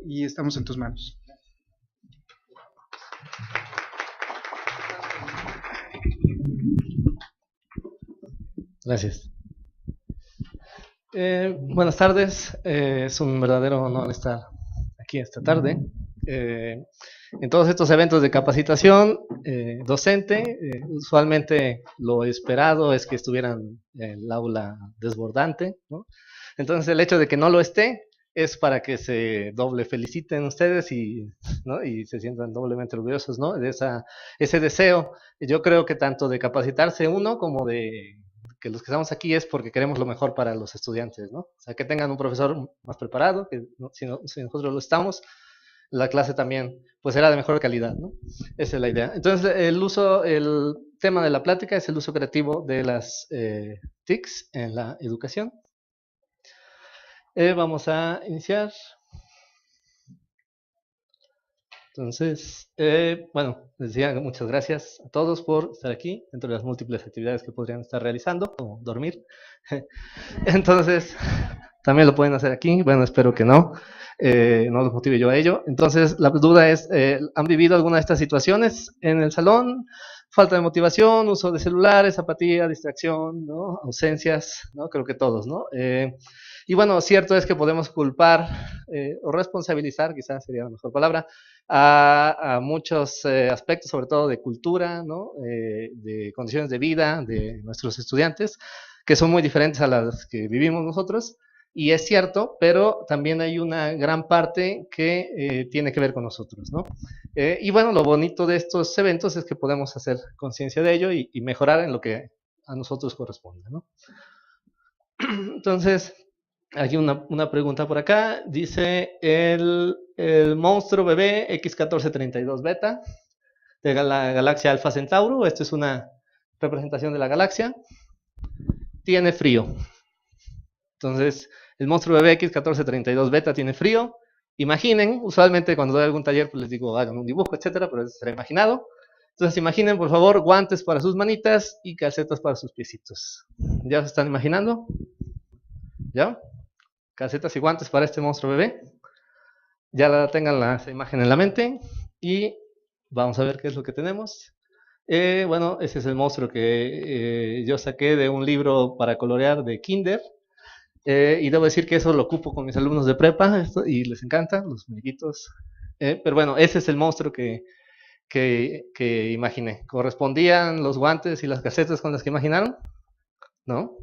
y estamos en tus manos. Gracias. Buenas tardes, es un verdadero honor estar aquí esta tarde. En todos estos eventos de capacitación docente, usualmente lo esperado es que estuvieran en el aula desbordante, ¿no? Entonces el hecho de que no lo esté es para que se doble feliciten ustedes ¿no? Y se sientan doblemente orgullosos, ¿no? De ese deseo. Yo creo que tanto de capacitarse uno como de que los que estamos aquí es porque queremos lo mejor para los estudiantes, ¿no? O sea, que tengan un profesor más preparado, que ¿no? Si nosotros lo estamos, la clase también pues será de mejor calidad, ¿no? Esa es la idea. Entonces, el tema de la plática es el uso creativo de las TICs en la educación. Vamos a iniciar. Entonces, bueno, les decía muchas gracias a todos por estar aquí, entre las múltiples actividades que podrían estar realizando, como dormir. Entonces, también lo pueden hacer aquí, bueno, espero que no los motive yo a ello. Entonces, la duda es, ¿han vivido alguna de estas situaciones en el salón? Falta de motivación, uso de celulares, apatía, distracción, ¿no? Ausencias, ¿no? Creo que todos, ¿no? Y bueno, cierto es que podemos culpar o responsabilizar, quizás sería la mejor palabra, a muchos aspectos, sobre todo de cultura, ¿no? De condiciones de vida de nuestros estudiantes, que son muy diferentes a las que vivimos nosotros. Y es cierto, pero también hay una gran parte que tiene que ver con nosotros, ¿no? Y bueno, lo bonito de estos eventos es que podemos hacer conciencia de ello y mejorar en lo que a nosotros corresponde, ¿no? Entonces, aquí una pregunta por acá. Dice, el monstruo bebé X1432 beta de la galaxia Alpha Centauro, esto es una representación de la galaxia, tiene frío. Entonces, el monstruo bebé X1432 beta tiene frío. Imaginen, usualmente cuando doy algún taller, pues les digo, hagan un dibujo, etcétera, pero eso será imaginado. Entonces, imaginen, por favor, guantes para sus manitas y calcetas para sus piecitos. ¿Ya se están imaginando? ¿Ya? Calcetas y guantes para este monstruo bebé. Ya tengan la imagen en la mente y vamos a ver qué es lo que tenemos. Bueno, ese es el monstruo que yo saqué de un libro para colorear de Kinder. Y debo decir que eso lo ocupo con mis alumnos de prepa y les encanta, los muñequitos. Pero bueno, ese es el monstruo que imaginé. ¿Correspondían los guantes y las casetas con las que imaginaron? ¿No?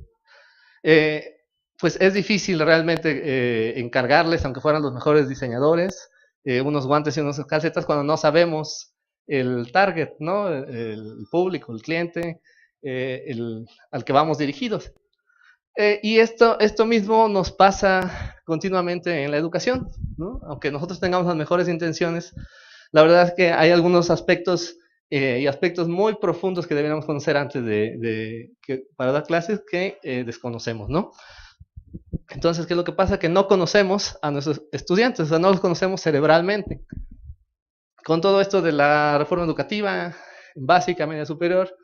Eh, pues es difícil realmente encargarles, aunque fueran los mejores diseñadores, unos guantes y unas calcetas cuando no sabemos el target, ¿no? El público, el cliente, al que vamos dirigidos. Y esto mismo nos pasa continuamente en la educación, ¿no? Aunque nosotros tengamos las mejores intenciones, la verdad es que hay algunos aspectos y aspectos muy profundos que deberíamos conocer antes para dar clases que desconocemos, ¿no? Entonces, ¿qué es lo que pasa? Que no conocemos a nuestros estudiantes, o sea, no los conocemos cerebralmente. Con todo esto de la reforma educativa, básica, media superior,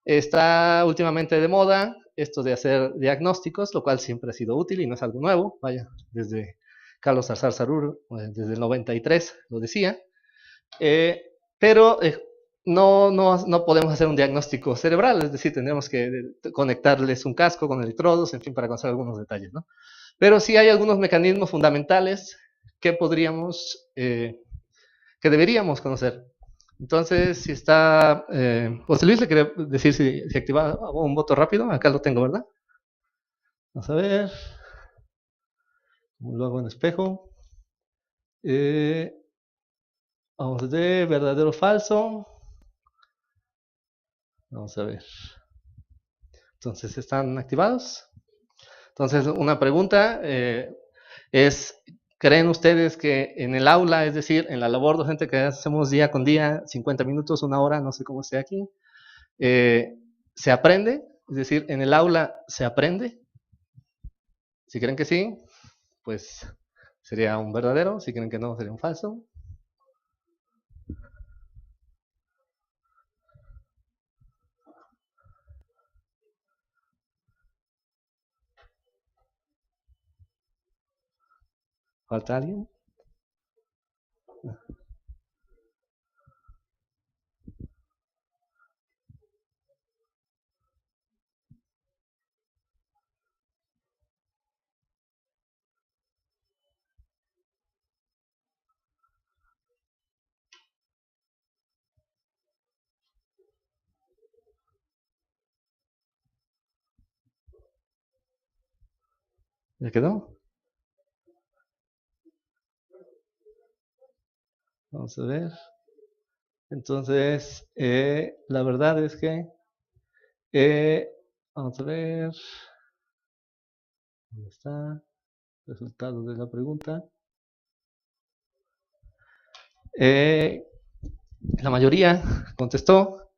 está últimamente de moda esto de hacer diagnósticos, lo cual siempre ha sido útil y no es algo nuevo. Vaya, desde Carlos Arzar Sarur, desde el 93 lo decía. Pero no podemos hacer un diagnóstico cerebral, es decir, tendremos que conectarles un casco con electrodos, en fin, para conocer algunos detalles, ¿no? Pero sí hay algunos mecanismos fundamentales que que deberíamos conocer. Entonces, si está, José Luis, le quería decir si activa un voto rápido. Acá lo tengo, ¿verdad? Vamos a ver. Lo hago en espejo. Eh, Vamos de verdadero o falso. Vamos a ver. Entonces, ¿están activados? Entonces, una pregunta es, ¿creen ustedes que en el aula, es decir, en la labor docente que hacemos día con día, 50 minutos, una hora, no sé cómo sea aquí, se aprende? Es decir, en el aula se aprende. Si creen que sí, pues sería un verdadero. Si creen que no, sería un falso. ¿Falta alguien? ¿Ya quedó? Vamos a ver. Entonces, la verdad es que, eh, vamos a ver, ¿dónde está? Resultado de la pregunta. Eh, la mayoría contestó,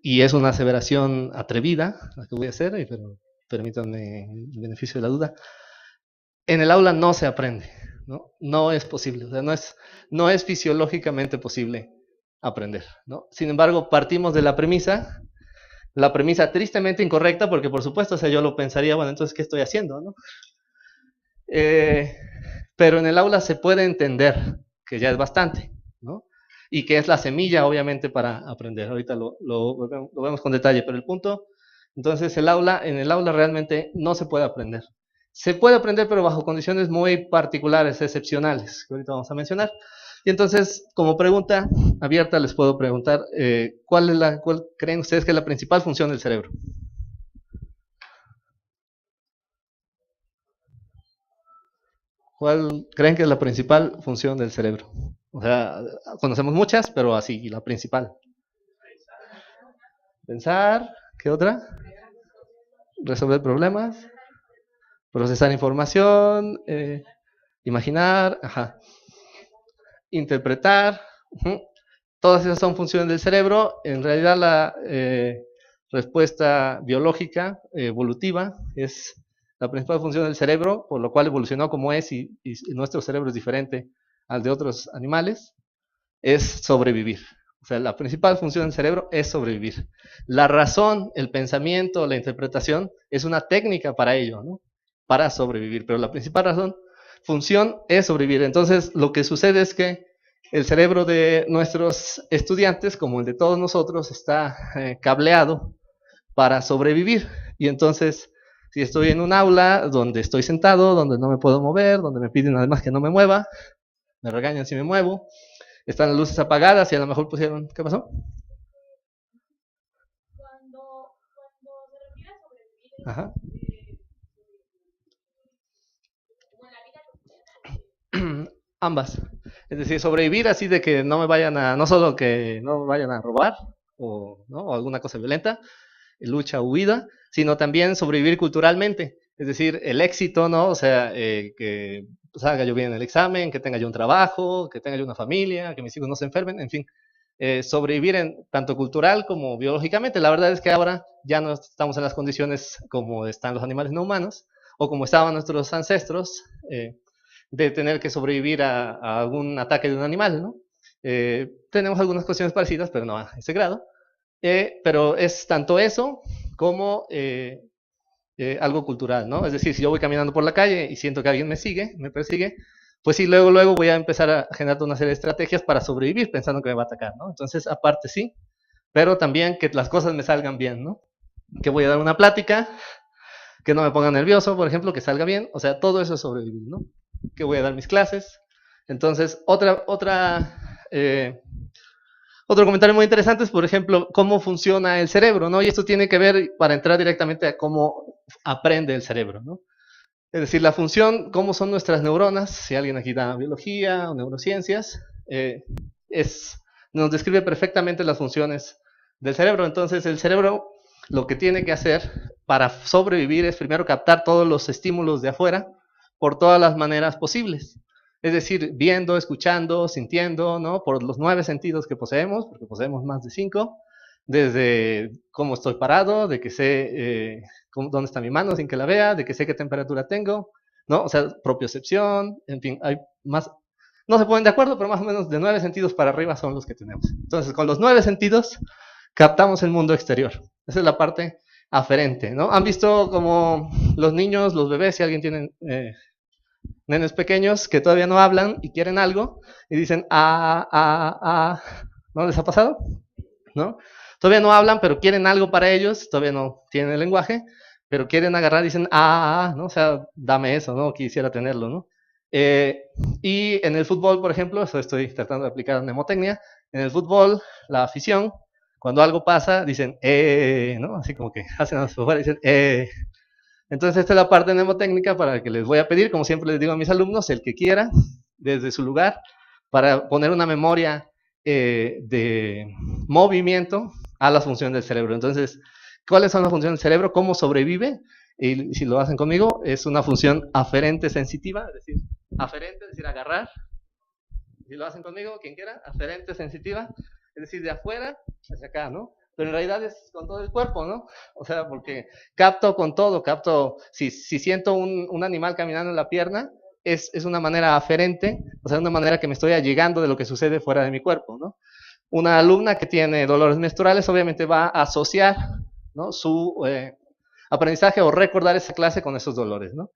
y es una aseveración atrevida la que voy a hacer, pero permítanme el beneficio de la duda. En el aula no se aprende, ¿no? No es posible, o sea, no es fisiológicamente posible aprender, ¿no? Sin embargo, partimos de la premisa tristemente incorrecta, porque por supuesto, o sea, yo lo pensaría, bueno, entonces, ¿qué estoy haciendo, no? Pero en el aula se puede entender, que ya es bastante, ¿no? Y que es la semilla, obviamente, para aprender. Ahorita lo vemos con detalle, pero el punto, entonces, en el aula realmente no se puede aprender. Se puede aprender, pero bajo condiciones muy particulares, excepcionales, que ahorita vamos a mencionar. Y entonces, como pregunta abierta, les puedo preguntar, ¿cuál creen ustedes que es la principal función del cerebro? ¿Cuál creen que es la principal función del cerebro? O sea, conocemos muchas, pero así, la principal. Pensar, ¿qué otra? Resolver problemas, procesar información, imaginar, ajá, interpretar. Uh-huh. Todas esas son funciones del cerebro. En realidad la respuesta biológica, evolutiva, es la principal función del cerebro, por lo cual evolucionó como es y nuestro cerebro es diferente al de otros animales, es sobrevivir. O sea, la principal función del cerebro es sobrevivir. La razón, el pensamiento, la interpretación es una técnica para ello, ¿no? Para sobrevivir. Pero la principal función es sobrevivir. Entonces, lo que sucede es que el cerebro de nuestros estudiantes, como el de todos nosotros, está cableado para sobrevivir. Y entonces, si estoy en un aula donde estoy sentado, donde no me puedo mover, donde me piden además que no me mueva, me regañan si me muevo, están las luces apagadas y a lo mejor pusieron, ¿qué pasó? Ajá. Ambas. Es decir, sobrevivir así de que no me vayan a, no solo que no me vayan a robar o, ¿no? o alguna cosa violenta, lucha o huida, sino también sobrevivir culturalmente. Es decir, el éxito, ¿no? O sea, que salga yo bien en el examen, que tenga yo un trabajo, que tenga yo una familia, que mis hijos no se enfermen, en fin. Sobrevivir en, tanto cultural como biológicamente. La verdad es que ahora ya no estamos en las condiciones como están los animales no humanos o como estaban nuestros ancestros, de tener que sobrevivir a algún ataque de un animal, ¿no? Tenemos algunas cuestiones parecidas, pero no a ese grado. Pero es tanto eso como algo cultural, ¿no? Es decir, si yo voy caminando por la calle y siento que alguien me sigue, me persigue, pues sí, luego voy a empezar a generar una serie de estrategias para sobrevivir pensando que me va a atacar, ¿no? Entonces, aparte sí, pero también que las cosas me salgan bien, ¿no? Que voy a dar una plática, que no me ponga nervioso, por ejemplo, que salga bien, o sea, todo eso es sobrevivir, ¿no? Que voy a dar mis clases. Entonces, otro comentario muy interesante es, por ejemplo, cómo funciona el cerebro, ¿no? Y esto tiene que ver, para entrar directamente a cómo aprende el cerebro, ¿no? Es decir, la función, cómo son nuestras neuronas, si alguien aquí da biología o neurociencias, nos describe perfectamente las funciones del cerebro. Entonces, el cerebro lo que tiene que hacer para sobrevivir es primero captar todos los estímulos de afuera por todas las maneras posibles. Es decir, viendo, escuchando, sintiendo, ¿no? Por los 9 sentidos que poseemos, porque poseemos más de 5, desde cómo estoy parado, de que sé dónde está mi mano sin que la vea, de que sé qué temperatura tengo, ¿no? O sea, propiocepción, en fin, hay más, no se ponen de acuerdo, pero más o menos de 9 sentidos para arriba son los que tenemos. Entonces, con los 9 sentidos captamos el mundo exterior. Esa es la parte aferente, ¿no? Han visto como los niños, los bebés, si alguien tiene nenes pequeños que todavía no hablan y quieren algo y dicen ¿no les ha pasado? ¿No? Todavía no hablan, pero quieren algo para ellos, todavía no tienen el lenguaje, pero quieren agarrar y dicen ¿no? O sea, dame eso, ¿no? Quisiera tenerlo, ¿no? Y en el fútbol, por ejemplo, eso estoy tratando de aplicar mnemotecnia, en el fútbol, la afición, cuando algo pasa, dicen ¿no? Así como que hacen a su fuera y dicen Entonces esta es la parte mnemotécnica para la que les voy a pedir, como siempre les digo a mis alumnos, el que quiera, desde su lugar, para poner una memoria de movimiento a las funciones del cerebro. Entonces, ¿cuáles son las funciones del cerebro? ¿Cómo sobrevive? Y si lo hacen conmigo, es una función aferente sensitiva, es decir, aferente, es decir, agarrar. Si lo hacen conmigo, quien quiera, aferente sensitiva, es decir, de afuera hacia acá, ¿no? Pero en realidad es con todo el cuerpo, ¿no? O sea, porque capto con todo, capto, si siento un animal caminando en la pierna, es una manera aferente, o sea, una manera que me estoy allegando de lo que sucede fuera de mi cuerpo, ¿no? Una alumna que tiene dolores menstruales obviamente va a asociar, ¿no?, su aprendizaje o recordar esa clase con esos dolores, ¿no?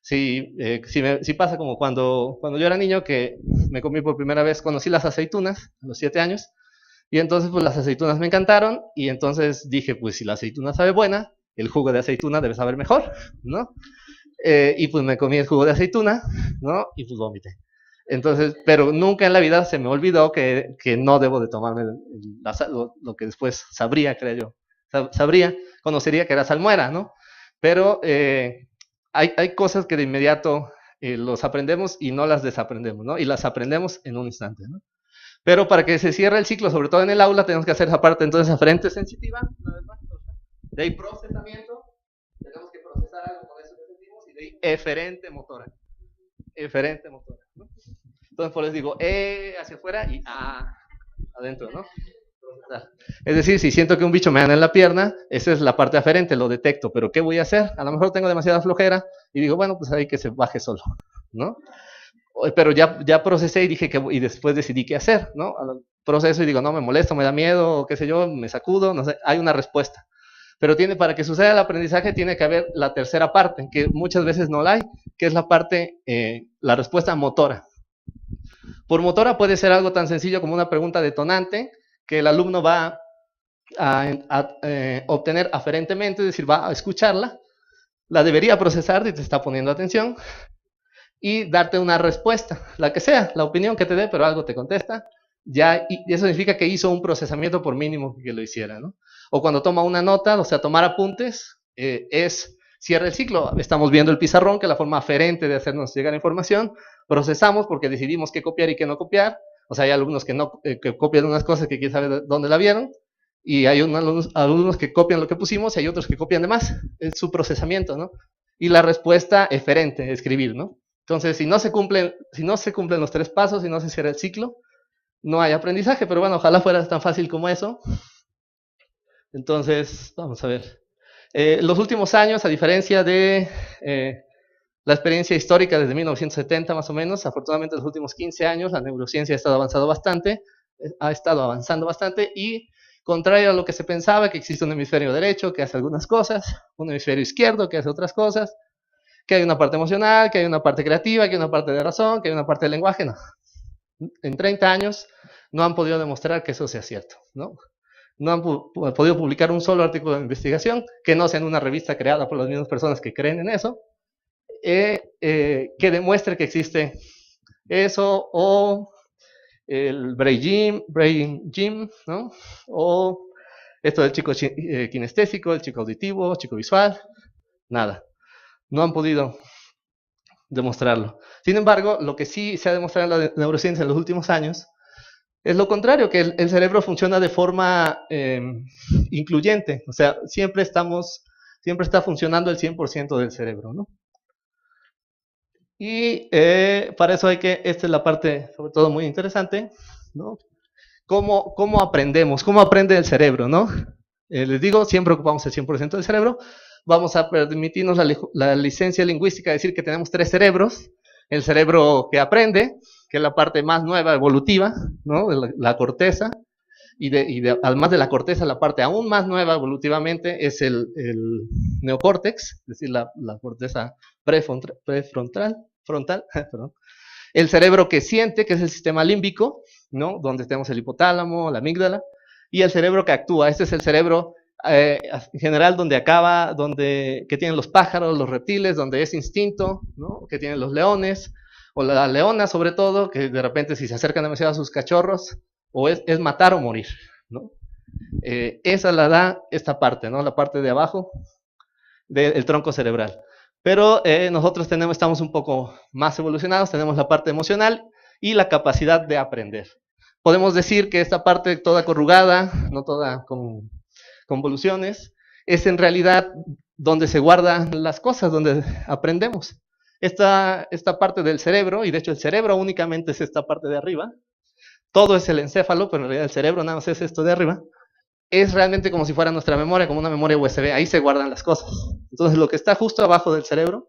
Si pasa como cuando yo era niño, que me comí por primera vez, conocí las aceitunas a los 7 años, y entonces pues las aceitunas me encantaron, y entonces dije, pues si la aceituna sabe buena, el jugo de aceituna debe saber mejor, ¿no? Y pues me comí el jugo de aceituna, ¿no? Y pues vomité. Entonces, pero nunca en la vida se me olvidó que no debo de tomarme lo que después sabría, creo yo. Conocería que era salmuera, ¿no? Pero hay cosas que de inmediato los aprendemos y no las desaprendemos, ¿no? Y las aprendemos en un instante, ¿no? Pero para que se cierre el ciclo, sobre todo en el aula, tenemos que hacer esa parte entonces aferente sensitiva, de ahí procesamiento, tenemos que procesar algo con eso que sentimos, y de ahí eferente motora. Eferente motora, ¿no? Entonces, por eso digo hacia afuera y adentro, ¿no? Es decir, si siento que un bicho me anda en la pierna, esa es la parte aferente, lo detecto, pero ¿qué voy a hacer? A lo mejor tengo demasiada flojera y digo, bueno, pues ahí que se baje solo, ¿no? Pero ya procesé y dije y después decidí qué hacer, ¿no? Proceso y digo, no, me molesto, me da miedo, qué sé yo, me sacudo, no sé, hay una respuesta. Pero para que suceda el aprendizaje tiene que haber la tercera parte, que muchas veces no la hay, que es la parte, la respuesta motora. Por motora puede ser algo tan sencillo como una pregunta detonante que el alumno va a obtener aferentemente, es decir, va a escucharla, la debería procesar si te está poniendo atención y darte una respuesta, la que sea, la opinión que te dé, pero algo te contesta, ya, y eso significa que hizo un procesamiento por mínimo que lo hiciera, ¿no? O cuando toma una nota, o sea, tomar apuntes, cierra el ciclo. Estamos viendo el pizarrón, que es la forma aferente de hacernos llegar información, procesamos porque decidimos qué copiar y qué no copiar. O sea, hay alumnos que copian unas cosas que quieren saber dónde la vieron, y hay alumnos que copian lo que pusimos, y hay otros que copian de más. Es su procesamiento, ¿no? Y la respuesta eferente, escribir, ¿no? Entonces, si no se cumplen los 3 pasos, si no se cierra el ciclo, no hay aprendizaje. Pero bueno, ojalá fuera tan fácil como eso. Entonces, vamos a ver. Los últimos años, a diferencia de la experiencia histórica desde 1970 más o menos, afortunadamente en los últimos 15 años la neurociencia ha estado avanzando bastante, y contrario a lo que se pensaba, que existe un hemisferio derecho que hace algunas cosas, un hemisferio izquierdo que hace otras cosas, que hay una parte emocional, que hay una parte creativa, que hay una parte de razón, que hay una parte de lenguaje, no. En 30 años no han podido demostrar que eso sea cierto, ¿no? No han podido publicar un solo artículo de investigación que no sea en una revista creada por las mismas personas que creen en eso, que demuestre que existe eso, o el brain gym, ¿no? O esto del chico kinestésico, el chico auditivo, el chico visual, nada. No han podido demostrarlo. Sin embargo, lo que sí se ha demostrado en la neurociencia en los últimos años es lo contrario, que el cerebro funciona de forma incluyente. O sea, siempre está funcionando el 100% del cerebro, ¿no? Y para eso esta es la parte, sobre todo, muy interesante, ¿no? ¿Cómo aprendemos? ¿Cómo aprende el cerebro, no? Les digo, siempre ocupamos el 100% del cerebro. Vamos a permitirnos la licencia lingüística de decir que tenemos 3 cerebros. El cerebro que aprende, que es la parte más nueva, evolutiva, ¿no? La corteza. Además de la corteza, la parte aún más nueva evolutivamente es el neocórtex, es decir, la corteza frontal, perdón. El cerebro que siente, que es el sistema límbico, ¿no? Donde tenemos el hipotálamo, la amígdala, y el cerebro que actúa. Este es el cerebro en general que tienen los pájaros, los reptiles, donde es instinto, ¿no? Que tienen los leones, o la leona sobre todo, que de repente si se acercan demasiado a sus cachorros, o es matar o morir, ¿no? Esa la da esta parte, ¿no? La parte de abajo, del tronco cerebral. Pero nosotros estamos un poco más evolucionados, tenemos la parte emocional y la capacidad de aprender. Podemos decir que esta parte toda corrugada, no toda con convoluciones, es en realidad donde se guardan las cosas, donde aprendemos. Esta parte del cerebro, y de hecho el cerebro únicamente es esta parte de arriba, todo es el encéfalo, pero en realidad el cerebro nada más es esto de arriba, es realmente como si fuera nuestra memoria, como una memoria USB, ahí se guardan las cosas. Entonces lo que está justo abajo del cerebro,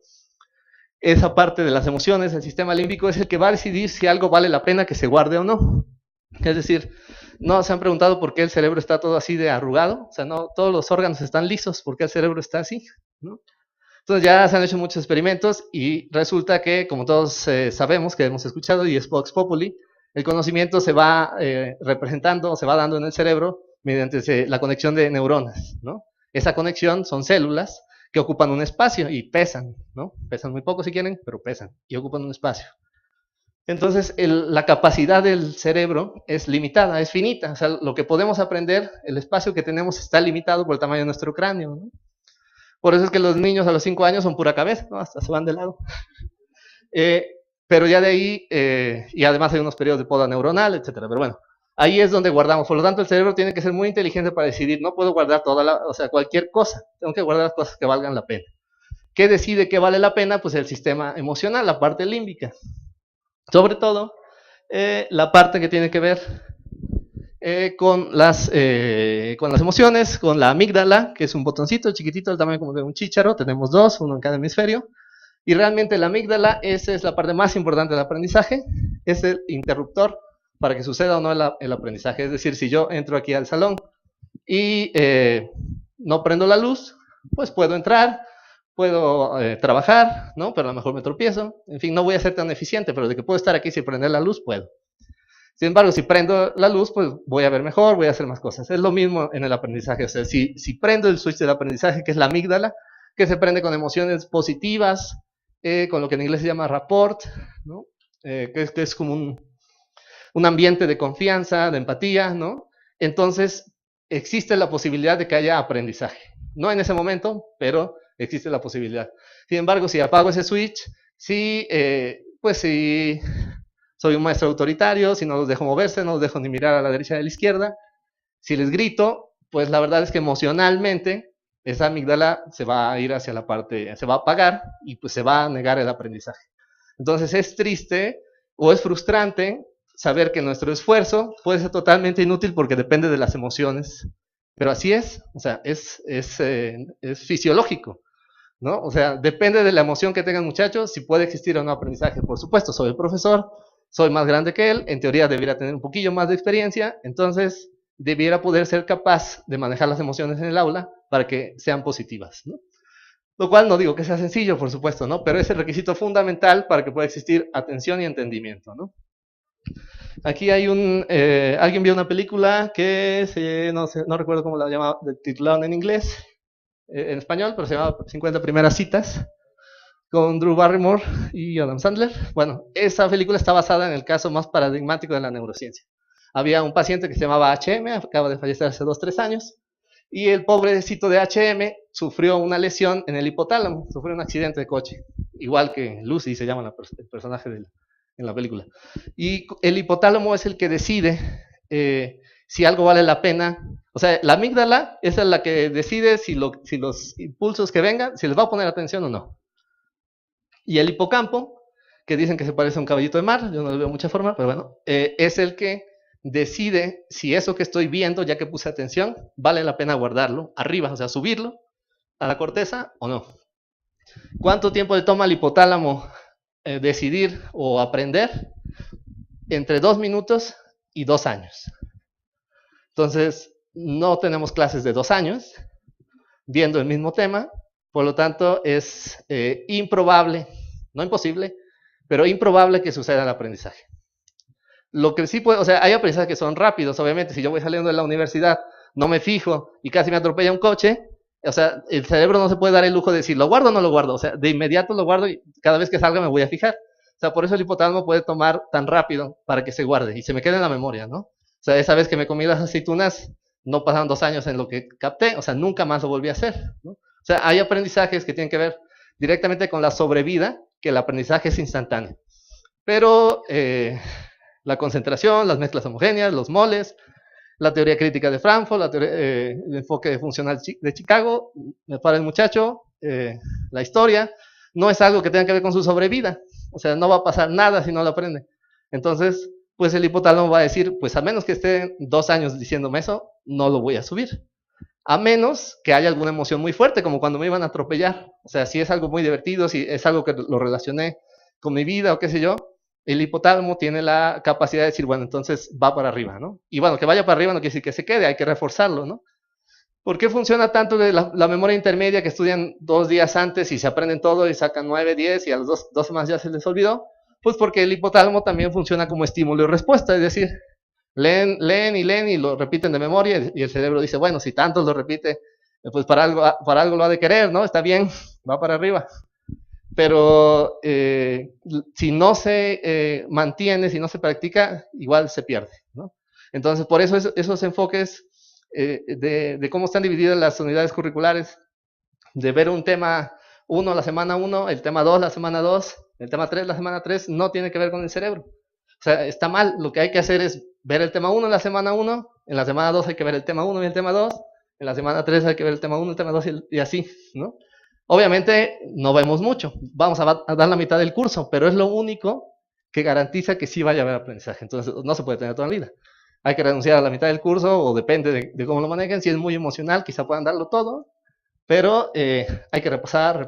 esa parte de las emociones, el sistema límbico, es el que va a decidir si algo vale la pena que se guarde o no. Es decir, no se han preguntado por qué el cerebro está todo así de arrugado, o sea, no todos los órganos están lisos, ¿por qué el cerebro está así? ¿No? Entonces ya se han hecho muchos experimentos y resulta que, como todos sabemos, que hemos escuchado, y es Vox Populi, el conocimiento se va representando, se va dando en el cerebro mediante la conexión de neuronas, ¿no? Esa conexión son células que ocupan un espacio y pesan, ¿no? Pesan muy poco si quieren, pero pesan y ocupan un espacio. Entonces, la capacidad del cerebro es limitada, es finita. O sea, lo que podemos aprender, el espacio que tenemos está limitado por el tamaño de nuestro cráneo, ¿no? Por eso es que los niños a los 5 años son pura cabeza, ¿no? Hasta se van de lado. Pero ya de ahí, y además hay unos periodos de poda neuronal, etcétera. Pero bueno, ahí es donde guardamos. Por lo tanto, el cerebro tiene que ser muy inteligente para decidir. No puedo guardar cualquier cosa. Tengo que guardar las cosas que valgan la pena. ¿Qué decide que vale la pena? Pues el sistema emocional, la parte límbica. Sobre todo, la parte que tiene que ver con las emociones, con la amígdala, que es un botoncito chiquitito, del tamaño como de un chícharo. Tenemos dos, uno en cada hemisferio. Y realmente la amígdala, esa es la parte más importante del aprendizaje, es el interruptor para que suceda o no el aprendizaje. Es decir, si yo entro aquí al salón y no prendo la luz, pues puedo entrar, puedo trabajar, ¿no? Pero a lo mejor me tropiezo. En fin, no voy a ser tan eficiente, pero de que puedo estar aquí sin prender la luz, puedo. Sin embargo, si prendo la luz, pues voy a ver mejor, voy a hacer más cosas. Es lo mismo en el aprendizaje. O sea, si prendo el switch del aprendizaje, que es la amígdala, que se prende con emociones positivas, con lo que en inglés se llama rapport, ¿no? Que es como un ambiente de confianza, de empatía, ¿no? Entonces, existe la posibilidad de que haya aprendizaje. No en ese momento, pero existe la posibilidad. Sin embargo, si apago ese switch, pues si soy un maestro autoritario, si no los dejo moverse, no los dejo ni mirar a la derecha y a la izquierda, si les grito, pues la verdad es que emocionalmente esa amígdala se va a ir hacia la parte, se va a apagar y pues se va a negar el aprendizaje. Entonces es triste o es frustrante saber que nuestro esfuerzo puede ser totalmente inútil porque depende de las emociones. Pero así es, o sea, es fisiológico, ¿no? O sea, depende de la emoción que tengan muchachos si puede existir o no aprendizaje. Por supuesto, soy el profesor, soy más grande que él, en teoría debería tener un poquillo más de experiencia, entonces debiera poder ser capaz de manejar las emociones en el aula para que sean positivas, ¿no? Lo cual no digo que sea sencillo, por supuesto, ¿no? Pero es el requisito fundamental para que pueda existir atención y entendimiento, ¿no? Aquí hay alguien vio una película que no recuerdo cómo la llamaba, titularon en inglés, en español, pero se llama 50 primeras citas, con Drew Barrymore y Adam Sandler. Bueno, esa película está basada en el caso más paradigmático de la neurociencia. Había un paciente que se llamaba HM, acaba de fallecer hace 2-3 años, y el pobrecito de HM sufrió una lesión en el hipotálamo, sufrió un accidente de coche, igual que Lucy se llama el personaje en la película. Y el hipotálamo es el que decide si algo vale la pena. O sea, la amígdala es la que decide si los impulsos que vengan, si les va a poner atención o no. Y el hipocampo, que dicen que se parece a un caballito de mar, yo no le veo mucha forma, pero bueno, es el que decide si eso que estoy viendo, ya que puse atención, vale la pena guardarlo arriba, o sea, subirlo a la corteza o no. ¿Cuánto tiempo le toma al hipotálamo decidir o aprender? Entre 2 minutos y 2 años. Entonces, no tenemos clases de 2 años viendo el mismo tema, por lo tanto es improbable, no imposible, pero improbable que suceda el aprendizaje. Lo que sí puede, o sea, hay aprendizajes que son rápidos, obviamente, si yo voy saliendo de la universidad, no me fijo y casi me atropella un coche, o sea, el cerebro no se puede dar el lujo de decir, ¿lo guardo o no lo guardo? O sea, de inmediato lo guardo y cada vez que salga me voy a fijar. O sea, por eso el hipotálamo puede tomar tan rápido para que se guarde y se me quede en la memoria, ¿no? O sea, esa vez que me comí las aceitunas, no pasaron 2 años en lo que capté, o sea, nunca más lo volví a hacer, ¿no? O sea, hay aprendizajes que tienen que ver directamente con la sobrevida, que el aprendizaje es instantáneo. Pero la concentración, las mezclas homogéneas, los moles, la teoría crítica de Frankfurt, el enfoque funcional de Chicago, me para el muchacho, la historia, no es algo que tenga que ver con su sobrevida. O sea, no va a pasar nada si no lo aprende. Entonces, pues el hipotálamo va a decir, pues a menos que esté 2 años diciéndome eso, no lo voy a subir. A menos que haya alguna emoción muy fuerte, como cuando me iban a atropellar. O sea, si es algo muy divertido, si es algo que lo relacioné con mi vida o qué sé yo, el hipotálamo tiene la capacidad de decir, bueno, entonces va para arriba, ¿no? Y bueno, que vaya para arriba no quiere decir que se quede, hay que reforzarlo, ¿no? ¿Por qué funciona tanto la memoria intermedia que estudian 2 días antes y se aprenden todo y sacan 9, 10 y a las 2 semanas ya se les olvidó? Pues porque el hipotálamo también funciona como estímulo y respuesta, es decir, leen y lo repiten de memoria y el cerebro dice, bueno, si tanto lo repite, pues para algo lo ha de querer, ¿no? Está bien, va para arriba. Pero si no se mantiene, si no se practica, igual se pierde, ¿no? Entonces, por eso esos enfoques de cómo están divididas las unidades curriculares, de ver un tema 1 la semana 1, el tema 2 la semana 2, el tema 3 la semana 3, no tiene que ver con el cerebro. O sea, está mal. Lo que hay que hacer es ver el tema 1 en la semana 1, en la semana 2 hay que ver el tema 1 y el tema 2, en la semana 3 hay que ver el tema 1, el tema 2 y así, ¿no? Obviamente no vemos mucho, vamos a dar la mitad del curso, pero es lo único que garantiza que sí vaya a haber aprendizaje. Entonces no se puede tener toda la vida. Hay que renunciar a la mitad del curso, o depende de cómo lo manejen. Si es muy emocional, quizá puedan darlo todo, pero hay que repasar.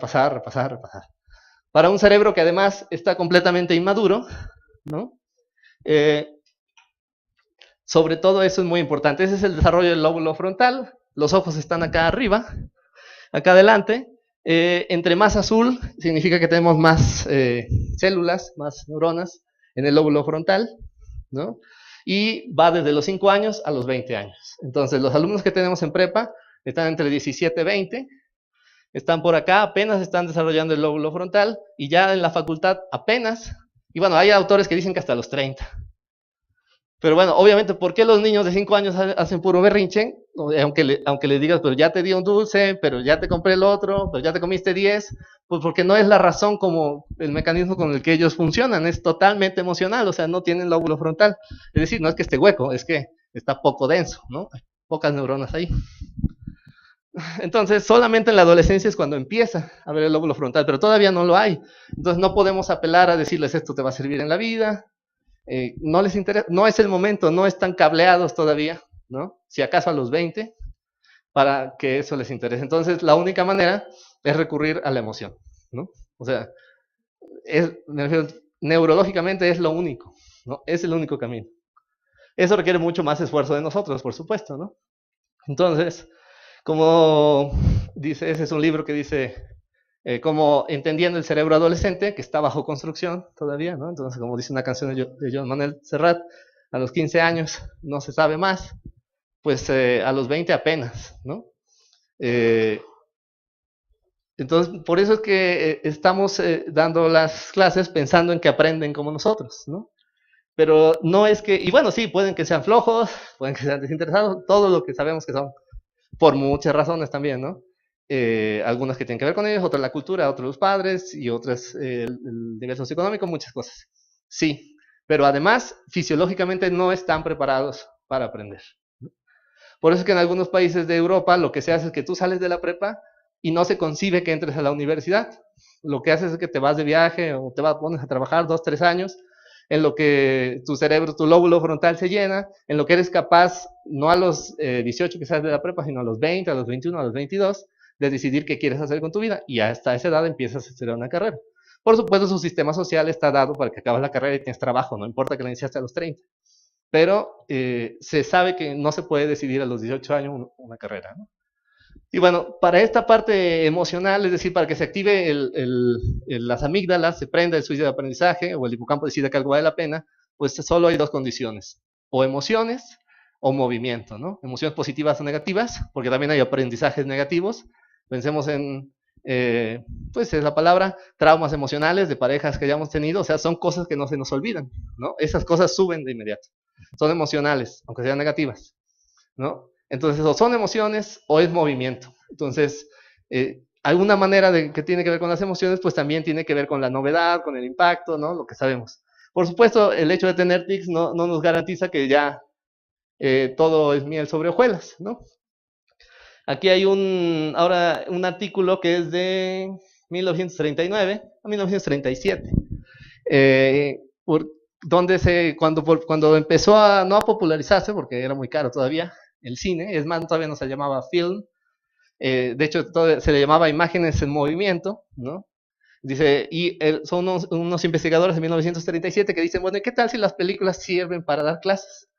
Para un cerebro que además está completamente inmaduro, ¿no? Sobre todo eso es muy importante. Ese es el desarrollo del lóbulo frontal. Los ojos están acá arriba, acá adelante. Entre más azul significa que tenemos más células, más neuronas en el lóbulo frontal, ¿no? Y va desde los 5 años a los 20 años. Entonces, los alumnos que tenemos en prepa están entre 17 y 20, están por acá, apenas están desarrollando el lóbulo frontal, y ya en la facultad apenas, y bueno, hay autores que dicen que hasta los 30. Pero bueno, obviamente, ¿por qué los niños de 5 años hacen puro berrinche? Aunque le digas, pero ya te di un dulce, pero ya te compré el otro, pero ya te comiste 10, pues porque no es la razón como el mecanismo con el que ellos funcionan, es totalmente emocional, o sea, no tienen lóbulo frontal. Es decir, no es que esté hueco, es que está poco denso, ¿no? Hay pocas neuronas ahí. Entonces, solamente en la adolescencia es cuando empieza a ver el lóbulo frontal, pero todavía no lo hay. Entonces, no podemos apelar a decirles esto te va a servir en la vida. No les interesa, no es el momento, no están cableados todavía, ¿no? Si acaso a los 20, para que eso les interese. Entonces, la única manera es recurrir a la emoción, ¿no? O sea, me refiero, neurológicamente es lo único, ¿no? Es el único camino. Eso requiere mucho más esfuerzo de nosotros, por supuesto, ¿no? Entonces, como dice, ese es un libro que dice como entendiendo el cerebro adolescente, que está bajo construcción todavía, ¿no? Entonces, como dice una canción de Joan Manuel Serrat, a los 15 años no se sabe más, pues a los 20 apenas, ¿no? Entonces, por eso es que estamos dando las clases pensando en que aprenden como nosotros, ¿no? Pero no es que, y bueno, sí, pueden que sean flojos, pueden que sean desinteresados, todo lo que sabemos que son, por muchas razones también, ¿no? Algunas que tienen que ver con ellos, otras la cultura, otros los padres y otras el nivel socioeconómico, muchas cosas. Sí, pero además fisiológicamente no están preparados para aprender. Por eso es que en algunos países de Europa lo que se hace es que tú sales de la prepa y no se concibe que entres a la universidad. Lo que haces es que te vas de viaje o te pones a trabajar 2, 3 años en lo que tu cerebro, tu lóbulo frontal se llena, en lo que eres capaz, no a los 18 que sales de la prepa, sino a los 20, a los 21, a los 22, de decidir qué quieres hacer con tu vida, y hasta esa edad empiezas a estudiar una carrera. Por supuesto, su sistema social está dado para que acabes la carrera y tienes trabajo, no importa que la iniciaste a los 30. Pero se sabe que no se puede decidir a los 18 años una carrera, ¿no? Y bueno, para esta parte emocional, es decir, para que se active las amígdalas, se prenda el switch de aprendizaje, o el hipocampo decida que algo vale la pena, pues solo hay 2 condiciones, o emociones o movimiento, ¿no? Emociones positivas o negativas, porque también hay aprendizajes negativos. Pensemos en, pues es la palabra, traumas emocionales de parejas que hayamos tenido, o sea, son cosas que no se nos olvidan, ¿no? Esas cosas suben de inmediato, son emocionales, aunque sean negativas, ¿no? Entonces, o son emociones o es movimiento. Entonces, Alguna manera de que tiene que ver con las emociones, pues también tiene que ver con la novedad, con el impacto, ¿no? Lo que sabemos. Por supuesto, el hecho de tener tics no nos garantiza que ya todo es miel sobre hojuelas, ¿no? Aquí hay ahora un artículo que es de 1939 a 1937, donde cuando empezó no a popularizarse, porque era muy caro todavía, el cine, es más, todavía no se llamaba film, de hecho se le llamaba imágenes en movimiento, ¿no? Dice, son unos investigadores de 1937 que dicen, bueno, ¿qué tal si las películas sirven para dar clases?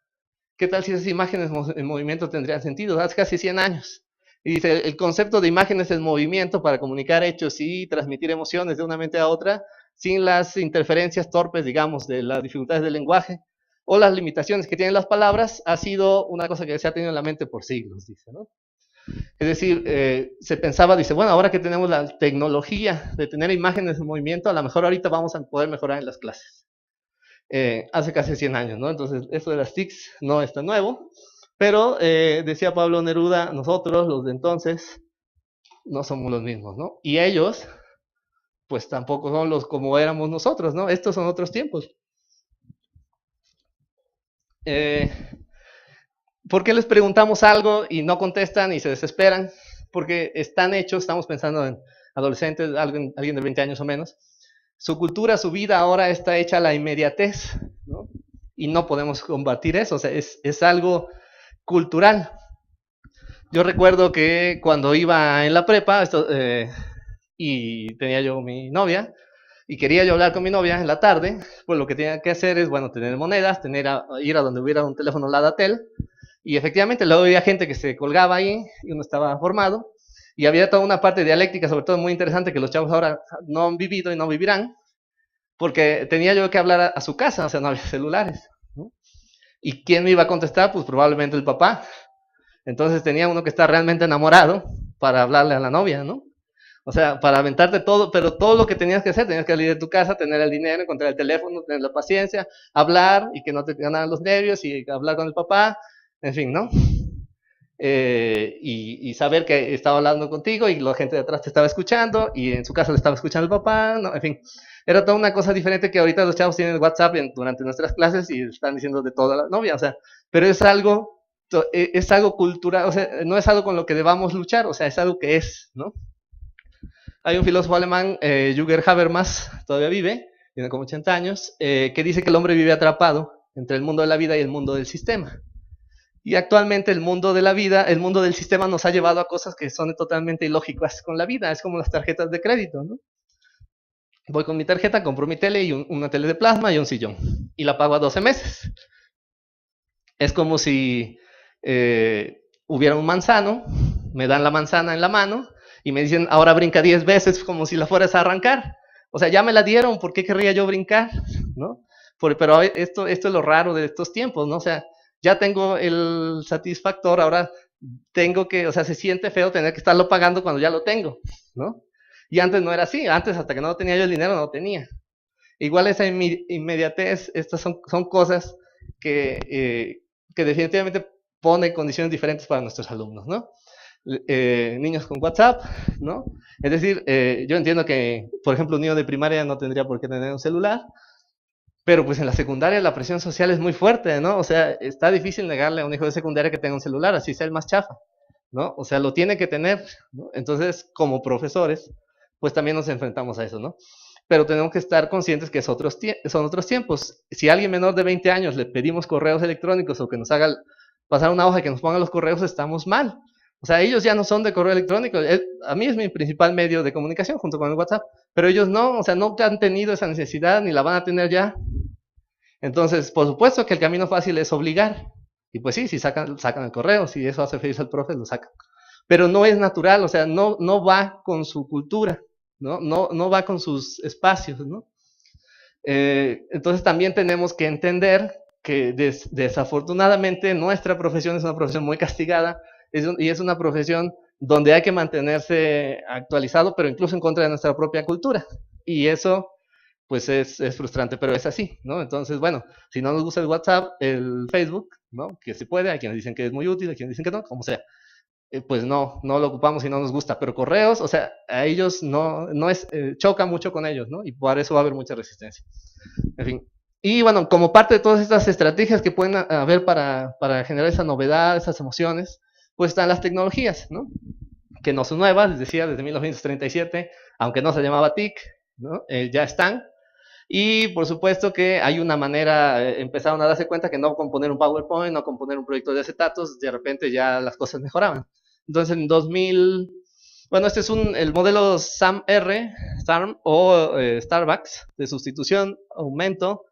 ¿Qué tal si esas imágenes en movimiento tendrían sentido? Hace casi 100 años. Y dice, el concepto de imágenes en movimiento para comunicar hechos y transmitir emociones de una mente a otra, sin las interferencias torpes, digamos, de las dificultades del lenguaje, o las limitaciones que tienen las palabras, ha sido una cosa que se ha tenido en la mente por siglos, dice, ¿no? Es decir, se pensaba, dice, bueno, ahora que tenemos la tecnología de tener imágenes en movimiento, a lo mejor ahorita vamos a poder mejorar en las clases. Hace casi 100 años, ¿no? Entonces, esto de las TICs no es tan nuevo, pero decía Pablo Neruda, nosotros, los de entonces, no somos los mismos, ¿no? Y ellos, pues tampoco son los como éramos nosotros, ¿no? Estos son otros tiempos. ¿Por qué les preguntamos algo y no contestan y se desesperan? Porque están hechos, estamos pensando en adolescentes, alguien de 20 años o menos, su cultura, su vida ahora está hecha a la inmediatez, ¿no? Y no podemos combatir eso, o sea, es algo cultural. Yo recuerdo que cuando iba en la prepa y tenía yo mi novia, y quería yo hablar con mi novia en la tarde, pues lo que tenía que hacer es, bueno, tener monedas, ir a donde hubiera un teléfono Ladatel, y efectivamente luego había gente que se colgaba ahí y uno estaba formado, y había toda una parte dialéctica, sobre todo muy interesante, que los chavos ahora no han vivido y no vivirán, porque tenía yo que hablar a su casa, o sea, no había celulares, ¿no? ¿Y quién me iba a contestar? Pues probablemente el papá. Entonces tenía uno que estar realmente enamorado para hablarle a la novia, ¿no? O sea, para aventarte todo, pero todo lo que tenías que hacer, tenías que salir de tu casa, tener el dinero, encontrar el teléfono, tener la paciencia, hablar y que no te ganaran los nervios y hablar con el papá, en fin, ¿no? Y saber que estaba hablando contigo y la gente de atrás te estaba escuchando y en su casa le estaba escuchando el papá, ¿no? En fin, era toda una cosa diferente que ahorita los chavos tienen WhatsApp durante nuestras clases y están diciendo de toda la novia, o sea, pero es algo cultural, o sea, no es algo con lo que debamos luchar, o sea, es algo que es, ¿no? Hay un filósofo alemán, Jürgen Habermas, todavía vive, tiene como 80 años, que dice que el hombre vive atrapado entre el mundo de la vida y el mundo del sistema. Y actualmente el mundo de la vida, el mundo del sistema nos ha llevado a cosas que son totalmente ilógicas con la vida, es como las tarjetas de crédito, ¿no? Voy con mi tarjeta, compro mi tele y una tele de plasma y un sillón, y la pago a 12 meses. Es como si hubiera un manzano, me dan la manzana en la mano y me dicen, ahora brinca 10 veces como si la fueras a arrancar. O sea, ya me la dieron, ¿por qué querría yo brincar? ¿No? Pero esto es lo raro de estos tiempos, ¿no? O sea, ya tengo el satisfactor, ahora tengo que, o sea, se siente feo tener que estarlo pagando cuando ya lo tengo, ¿no? Y antes no era así, antes hasta que no tenía yo el dinero no lo tenía. Igual esa inmediatez, estas son cosas que definitivamente pone condiciones diferentes para nuestros alumnos, ¿no? Niños con WhatsApp, ¿no? Es decir, yo entiendo que, por ejemplo, un niño de primaria no tendría por qué tener un celular, pero pues en la secundaria la presión social es muy fuerte, ¿no? O sea, está difícil negarle a un hijo de secundaria que tenga un celular, así sea el más chafa, ¿no? O sea, lo tiene que tener, ¿no? Entonces, como profesores, pues también nos enfrentamos a eso, ¿no? Pero tenemos que estar conscientes que son otros tiempos. Si a alguien menor de 20 años le pedimos correos electrónicos o que nos haga pasar una hoja y que nos ponga los correos, estamos mal. O sea, ellos ya no son de correo electrónico. A mí es mi principal medio de comunicación junto con el WhatsApp, pero ellos no, o sea, nunca han tenido esa necesidad ni la van a tener ya. Entonces, por supuesto que el camino fácil es obligar. Y pues sí, si sacan el correo, si eso hace feliz al profe, lo sacan. Pero no es natural, o sea, no va con su cultura, no va con sus espacios, ¿no? Entonces también tenemos que entender que desafortunadamente nuestra profesión es una profesión muy castigada y es una profesión donde hay que mantenerse actualizado, pero incluso en contra de nuestra propia cultura. Y eso pues es frustrante, pero es así, ¿no? Entonces, bueno, si no nos gusta el WhatsApp, el Facebook, ¿no? Que se puede, hay quienes dicen que es muy útil, hay quienes dicen que no, como sea. pues no lo ocupamos y no nos gusta, pero correos, o sea, a ellos choca mucho con ellos, ¿no? Y por eso va a haber mucha resistencia. En fin. Y bueno, como parte de todas estas estrategias que pueden haber para generar esa novedad, esas emociones, pues están las tecnologías, ¿no? Que no son nuevas, les decía, desde 1937, aunque no se llamaba TIC, ¿no? Ya están. Y por supuesto que hay una manera, empezaron a darse cuenta que no con poner un PowerPoint, no con poner un proyecto de acetatos, de repente ya las cosas mejoraban. Entonces en 2000, bueno, este es el modelo SAM o Starbucks, de sustitución, aumento,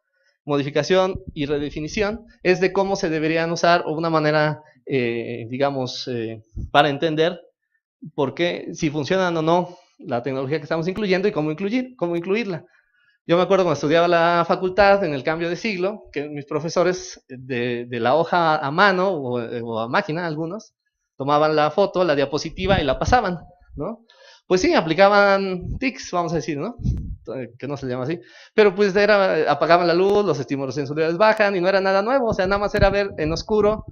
modificación y redefinición, es de cómo se deberían usar, o una manera, digamos, para entender por qué, si funcionan o no la tecnología que estamos incluyendo y cómo incluirla. Yo me acuerdo cuando estudiaba la facultad en el cambio de siglo, que mis profesores de la hoja a mano o a máquina, algunos, tomaban la foto, la diapositiva y la pasaban, ¿no? Pues sí, aplicaban TICs, vamos a decir, ¿no? Que no se llama así. Pero pues apagaban la luz, los estímulos sensoriales bajan y no era nada nuevo, o sea, nada más era ver en oscuro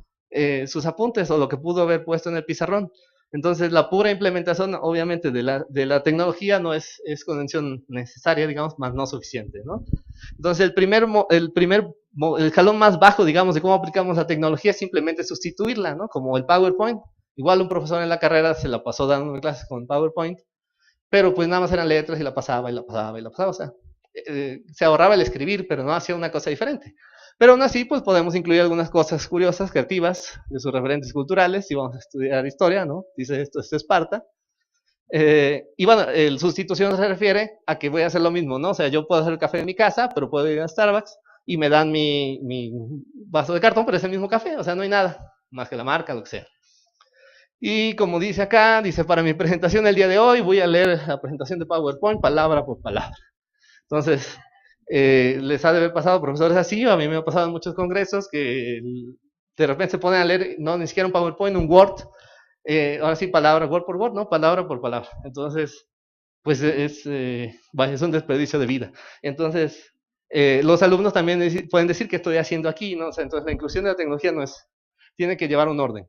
sus apuntes o lo que pudo haber puesto en el pizarrón. Entonces, la pura implementación, obviamente, de la tecnología no es convención necesaria, digamos, más no suficiente, ¿no? Entonces, el escalón más bajo, digamos, de cómo aplicamos la tecnología es simplemente sustituirla, ¿no? Como el PowerPoint. Igual un profesor en la carrera se la pasó dando clases con PowerPoint, pero pues nada más eran letras y la pasaba y la pasaba y la pasaba, o sea, se ahorraba el escribir, pero no hacía una cosa diferente. Pero aún así, pues podemos incluir algunas cosas curiosas, creativas, de sus referentes culturales, si vamos a estudiar historia, ¿no? Dice esto es Esparta. Y bueno, el sustitución se refiere a que voy a hacer lo mismo, ¿no? O sea, yo puedo hacer el café en mi casa, pero puedo ir a Starbucks y me dan mi vaso de cartón, pero es el mismo café, o sea, no hay nada, más que la marca, lo que sea. Y como dice acá, dice, para mi presentación el día de hoy voy a leer la presentación de PowerPoint palabra por palabra. Entonces, les ha de haber pasado a profesores así, o a mí me ha pasado en muchos congresos que de repente se ponen a leer, no, ni siquiera un PowerPoint, un Word, ahora sí, palabra, Word por Word, ¿no? Palabra por palabra. Entonces, pues es un desperdicio de vida. Entonces, los alumnos también pueden decir que estoy haciendo aquí, ¿no? O sea, entonces la inclusión de la tecnología tiene que llevar un orden.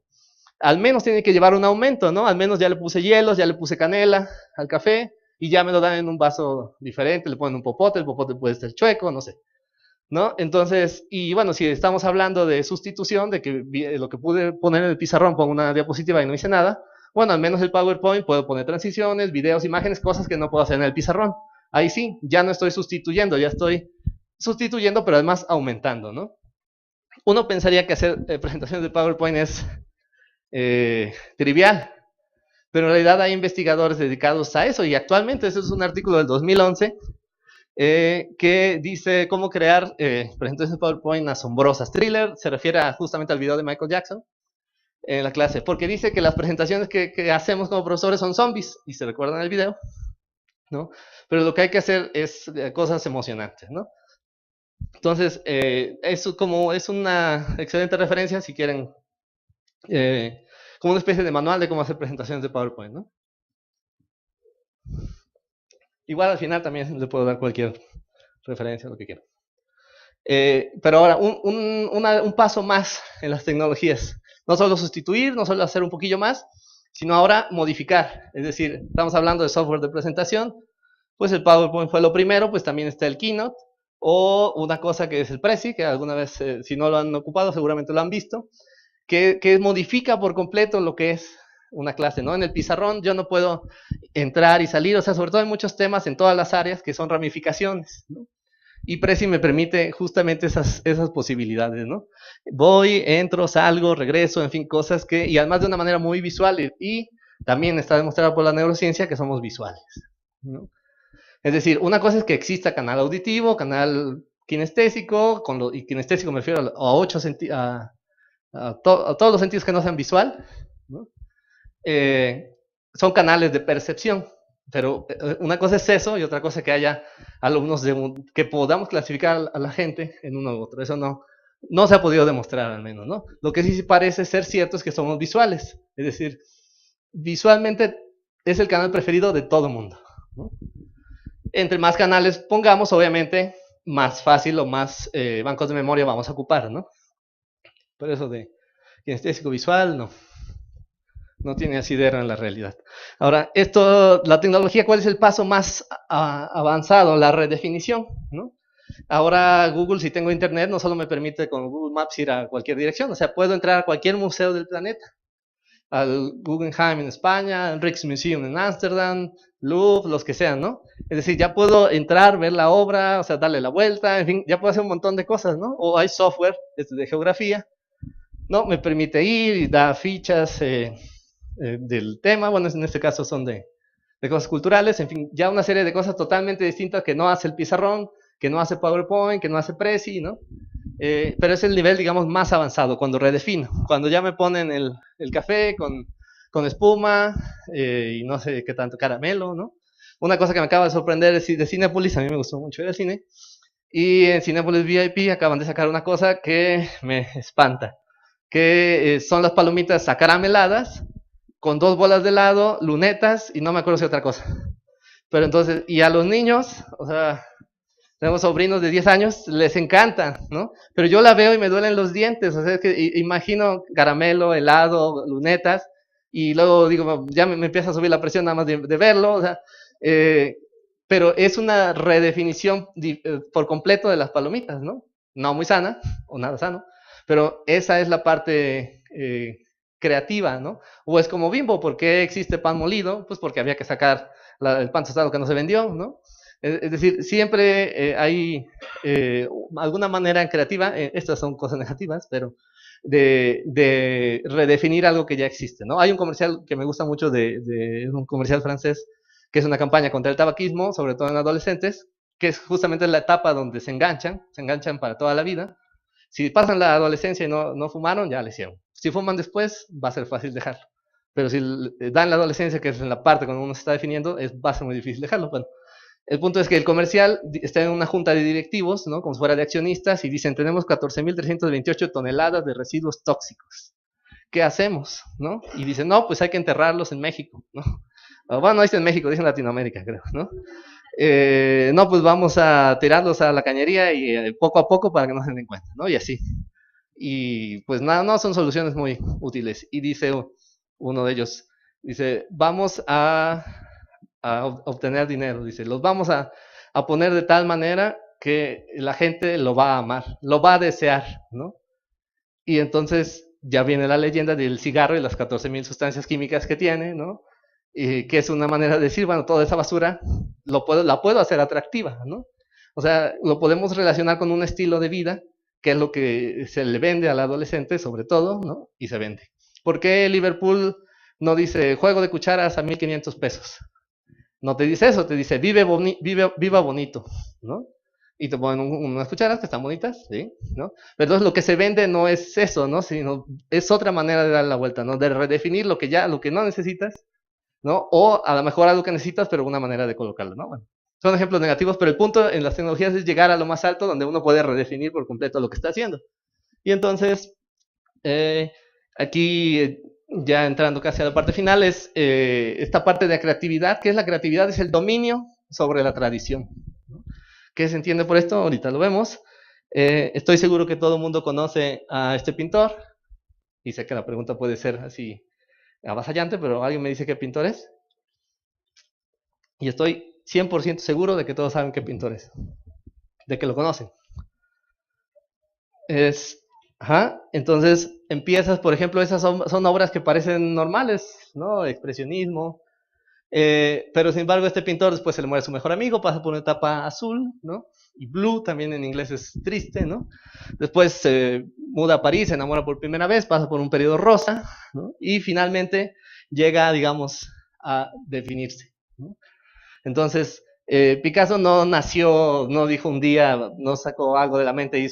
Al menos tiene que llevar un aumento, ¿no? Al menos ya le puse hielos, ya le puse canela al café, y ya me lo dan en un vaso diferente, le ponen un popote, el popote puede estar chueco, no sé, ¿no? Entonces, y bueno, si estamos hablando de sustitución, de que lo que pude poner en el pizarrón pongo una diapositiva y no hice nada, bueno, al menos el PowerPoint puedo poner transiciones, videos, imágenes, cosas que no puedo hacer en el pizarrón. Ahí sí, ya no estoy sustituyendo, ya estoy sustituyendo, pero además aumentando, ¿no? Uno pensaría que hacer presentaciones de PowerPoint es trivial, pero en realidad hay investigadores dedicados a eso, y actualmente, ese es un artículo del 2011, que dice cómo crear presentaciones de PowerPoint asombrosas. Thriller se refiere justamente al video de Michael Jackson en la clase, porque dice que las presentaciones que hacemos como profesores son zombies, y se recuerdan el video, ¿no? Pero lo que hay que hacer es cosas emocionantes, ¿no? Entonces, eso como es una excelente referencia si quieren, como una especie de manual de cómo hacer presentaciones de PowerPoint, ¿no? Igual al final también le puedo dar cualquier referencia, lo que quiera. Pero ahora, un paso más en las tecnologías. No solo sustituir, no solo hacer un poquillo más, sino ahora modificar. Es decir, estamos hablando de software de presentación, pues el PowerPoint fue lo primero, pues también está el Keynote, o una cosa que es el Prezi, que alguna vez, si no lo han ocupado, seguramente lo han visto, que modifica por completo lo que es una clase, ¿no? En el pizarrón yo no puedo entrar y salir, o sea, sobre todo hay muchos temas en todas las áreas que son ramificaciones, ¿no? Y Prezi me permite justamente esas posibilidades, ¿no? Voy, entro, salgo, regreso, en fin, cosas que, y además de una manera muy visual, y también está demostrado por la neurociencia que somos visuales, ¿no? Es decir, una cosa es que exista canal auditivo, canal kinestésico, y kinestésico me refiero a todos los sentidos que no sean visual, ¿no? Son canales de percepción, pero una cosa es eso y otra cosa es que haya alumnos que podamos clasificar a la gente en uno u otro. Eso no se ha podido demostrar al menos, ¿no? Lo que sí parece ser cierto es que somos visuales, es decir, visualmente es el canal preferido de todo el mundo, ¿no? Entre más canales pongamos, obviamente, más fácil o más bancos de memoria vamos a ocupar, ¿no? Pero eso de kinestésico visual, no. no tiene asidero en la realidad. Ahora, esto, la tecnología, ¿cuál es el paso más avanzado? La redefinición, ¿no? Ahora Google, si tengo internet, no solo me permite con Google Maps ir a cualquier dirección, o sea, puedo entrar a cualquier museo del planeta, al Guggenheim en España, al Rijksmuseum en Ámsterdam, Louvre, los que sean, ¿no? Es decir, ya puedo entrar, ver la obra, o sea, darle la vuelta, en fin, ya puedo hacer un montón de cosas, ¿no? O hay software de geografía, ¿no? Me permite ir y da fichas del tema, bueno, en este caso son de cosas culturales, en fin, ya una serie de cosas totalmente distintas que no hace el pizarrón, que no hace PowerPoint, que no hace Prezi, ¿no? Pero es el nivel, digamos, más avanzado, cuando redefino, cuando ya me ponen el café con espuma y no sé qué tanto caramelo, ¿no? Una cosa que me acaba de sorprender de Cinépolis, a mí me gustó mucho ir al cine, y en Cinépolis VIP acaban de sacar una cosa que me espanta, que son las palomitas acarameladas, con 2 bolas de helado, lunetas, y no me acuerdo si otra cosa. Pero entonces, y a los niños, o sea, tenemos sobrinos de 10 años, les encanta, ¿no? Pero yo la veo y me duelen los dientes, o sea, es que imagino caramelo, helado, lunetas, y luego digo, ya me empieza a subir la presión nada más de verlo, o sea, eh, pero es una redefinición por completo de las palomitas, ¿no? No muy sana, o nada sano, pero esa es la parte creativa, ¿no? O es como Bimbo, ¿por qué existe pan molido? Pues porque había que sacar el pan tostado que no se vendió, ¿no? Es decir, siempre hay alguna manera creativa, estas son cosas negativas, pero de redefinir algo que ya existe, ¿no? Hay un comercial que me gusta mucho de un comercial francés, que es una campaña contra el tabaquismo, sobre todo en adolescentes, que es justamente la etapa donde se enganchan para toda la vida. Si pasan la adolescencia y no fumaron, ya le hicieron. Si fuman después, va a ser fácil dejarlo. Pero si dan la adolescencia, que es en la parte cuando uno se está definiendo, va a ser muy difícil dejarlo. Bueno, el punto es que el comercial está en una junta de directivos, ¿no? Como si fuera de accionistas, y dicen, tenemos 14.328 toneladas de residuos tóxicos. ¿Qué hacemos? ¿No? Y dicen, no, pues hay que enterrarlos en México, ¿no? Bueno, no dice en México, dice en Latinoamérica, creo, ¿no? No, pues vamos a tirarlos a la cañería y poco a poco para que no se den cuenta, ¿no? Y así. Y pues nada, no son soluciones muy útiles. Y dice uno de ellos, dice, vamos a obtener dinero, dice, los vamos a poner de tal manera que la gente lo va a amar, lo va a desear, ¿no? Y entonces ya viene la leyenda del cigarro y las 14.000 sustancias químicas que tiene, ¿no? Y que es una manera de decir, bueno, toda esa basura la puedo hacer atractiva, ¿no? O sea, lo podemos relacionar con un estilo de vida, que es lo que se le vende al adolescente, sobre todo, ¿no? Y se vende. ¿Por qué Liverpool no dice juego de cucharas a 1.500 pesos? No te dice eso, te dice viva bonito, ¿no? Y te ponen unas cucharas que están bonitas, ¿sí? ¿No? Pero entonces lo que se vende no es eso, ¿no? Sino es otra manera de dar la vuelta, ¿no? De redefinir lo que no necesitas, ¿no? O a lo mejor algo que necesitas, pero una manera de colocarlo, ¿no? Bueno, son ejemplos negativos, pero el punto en las tecnologías es llegar a lo más alto donde uno puede redefinir por completo lo que está haciendo. Y entonces, eh, aquí ya entrando casi a la parte final, es esta parte de creatividad. ¿Qué es la creatividad? Es el dominio sobre la tradición, ¿no? ¿Qué se entiende por esto? Ahorita lo vemos. Estoy seguro que todo el mundo conoce a este pintor, y sé que la pregunta puede ser así avasallante, pero alguien me dice qué pintor es, y estoy 100% seguro de que todos saben qué pintor es, de que lo conocen. Entonces empiezas, por ejemplo, esas son obras que parecen normales, ¿no? Expresionismo, pero sin embargo este pintor después se le muere su mejor amigo, pasa por una etapa azul, ¿no? Y blue también en inglés es triste, ¿no? Después se muda a París, se enamora por primera vez, pasa por un periodo rosa, ¿no? Y finalmente llega, digamos, a definirse, ¿no? Entonces, Picasso no nació, no dijo un día, no sacó algo de la mente y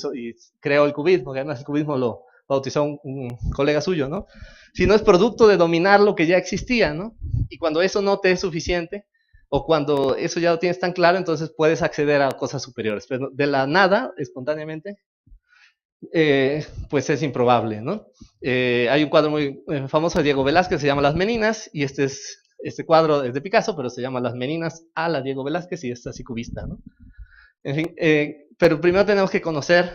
creó el cubismo, que además el cubismo lo bautizó un colega suyo, ¿no? Sino es producto de dominar lo que ya existía, ¿no? Y cuando eso no te es suficiente, o cuando eso ya lo tienes tan claro, entonces puedes acceder a cosas superiores. Pero de la nada, espontáneamente, pues es improbable, ¿no? Hay un cuadro muy famoso de Diego Velázquez, se llama Las Meninas, y este cuadro es de Picasso, pero se llama Las Meninas a la Diego Velázquez, y es así cubista, ¿no? En fin, pero primero tenemos que conocer,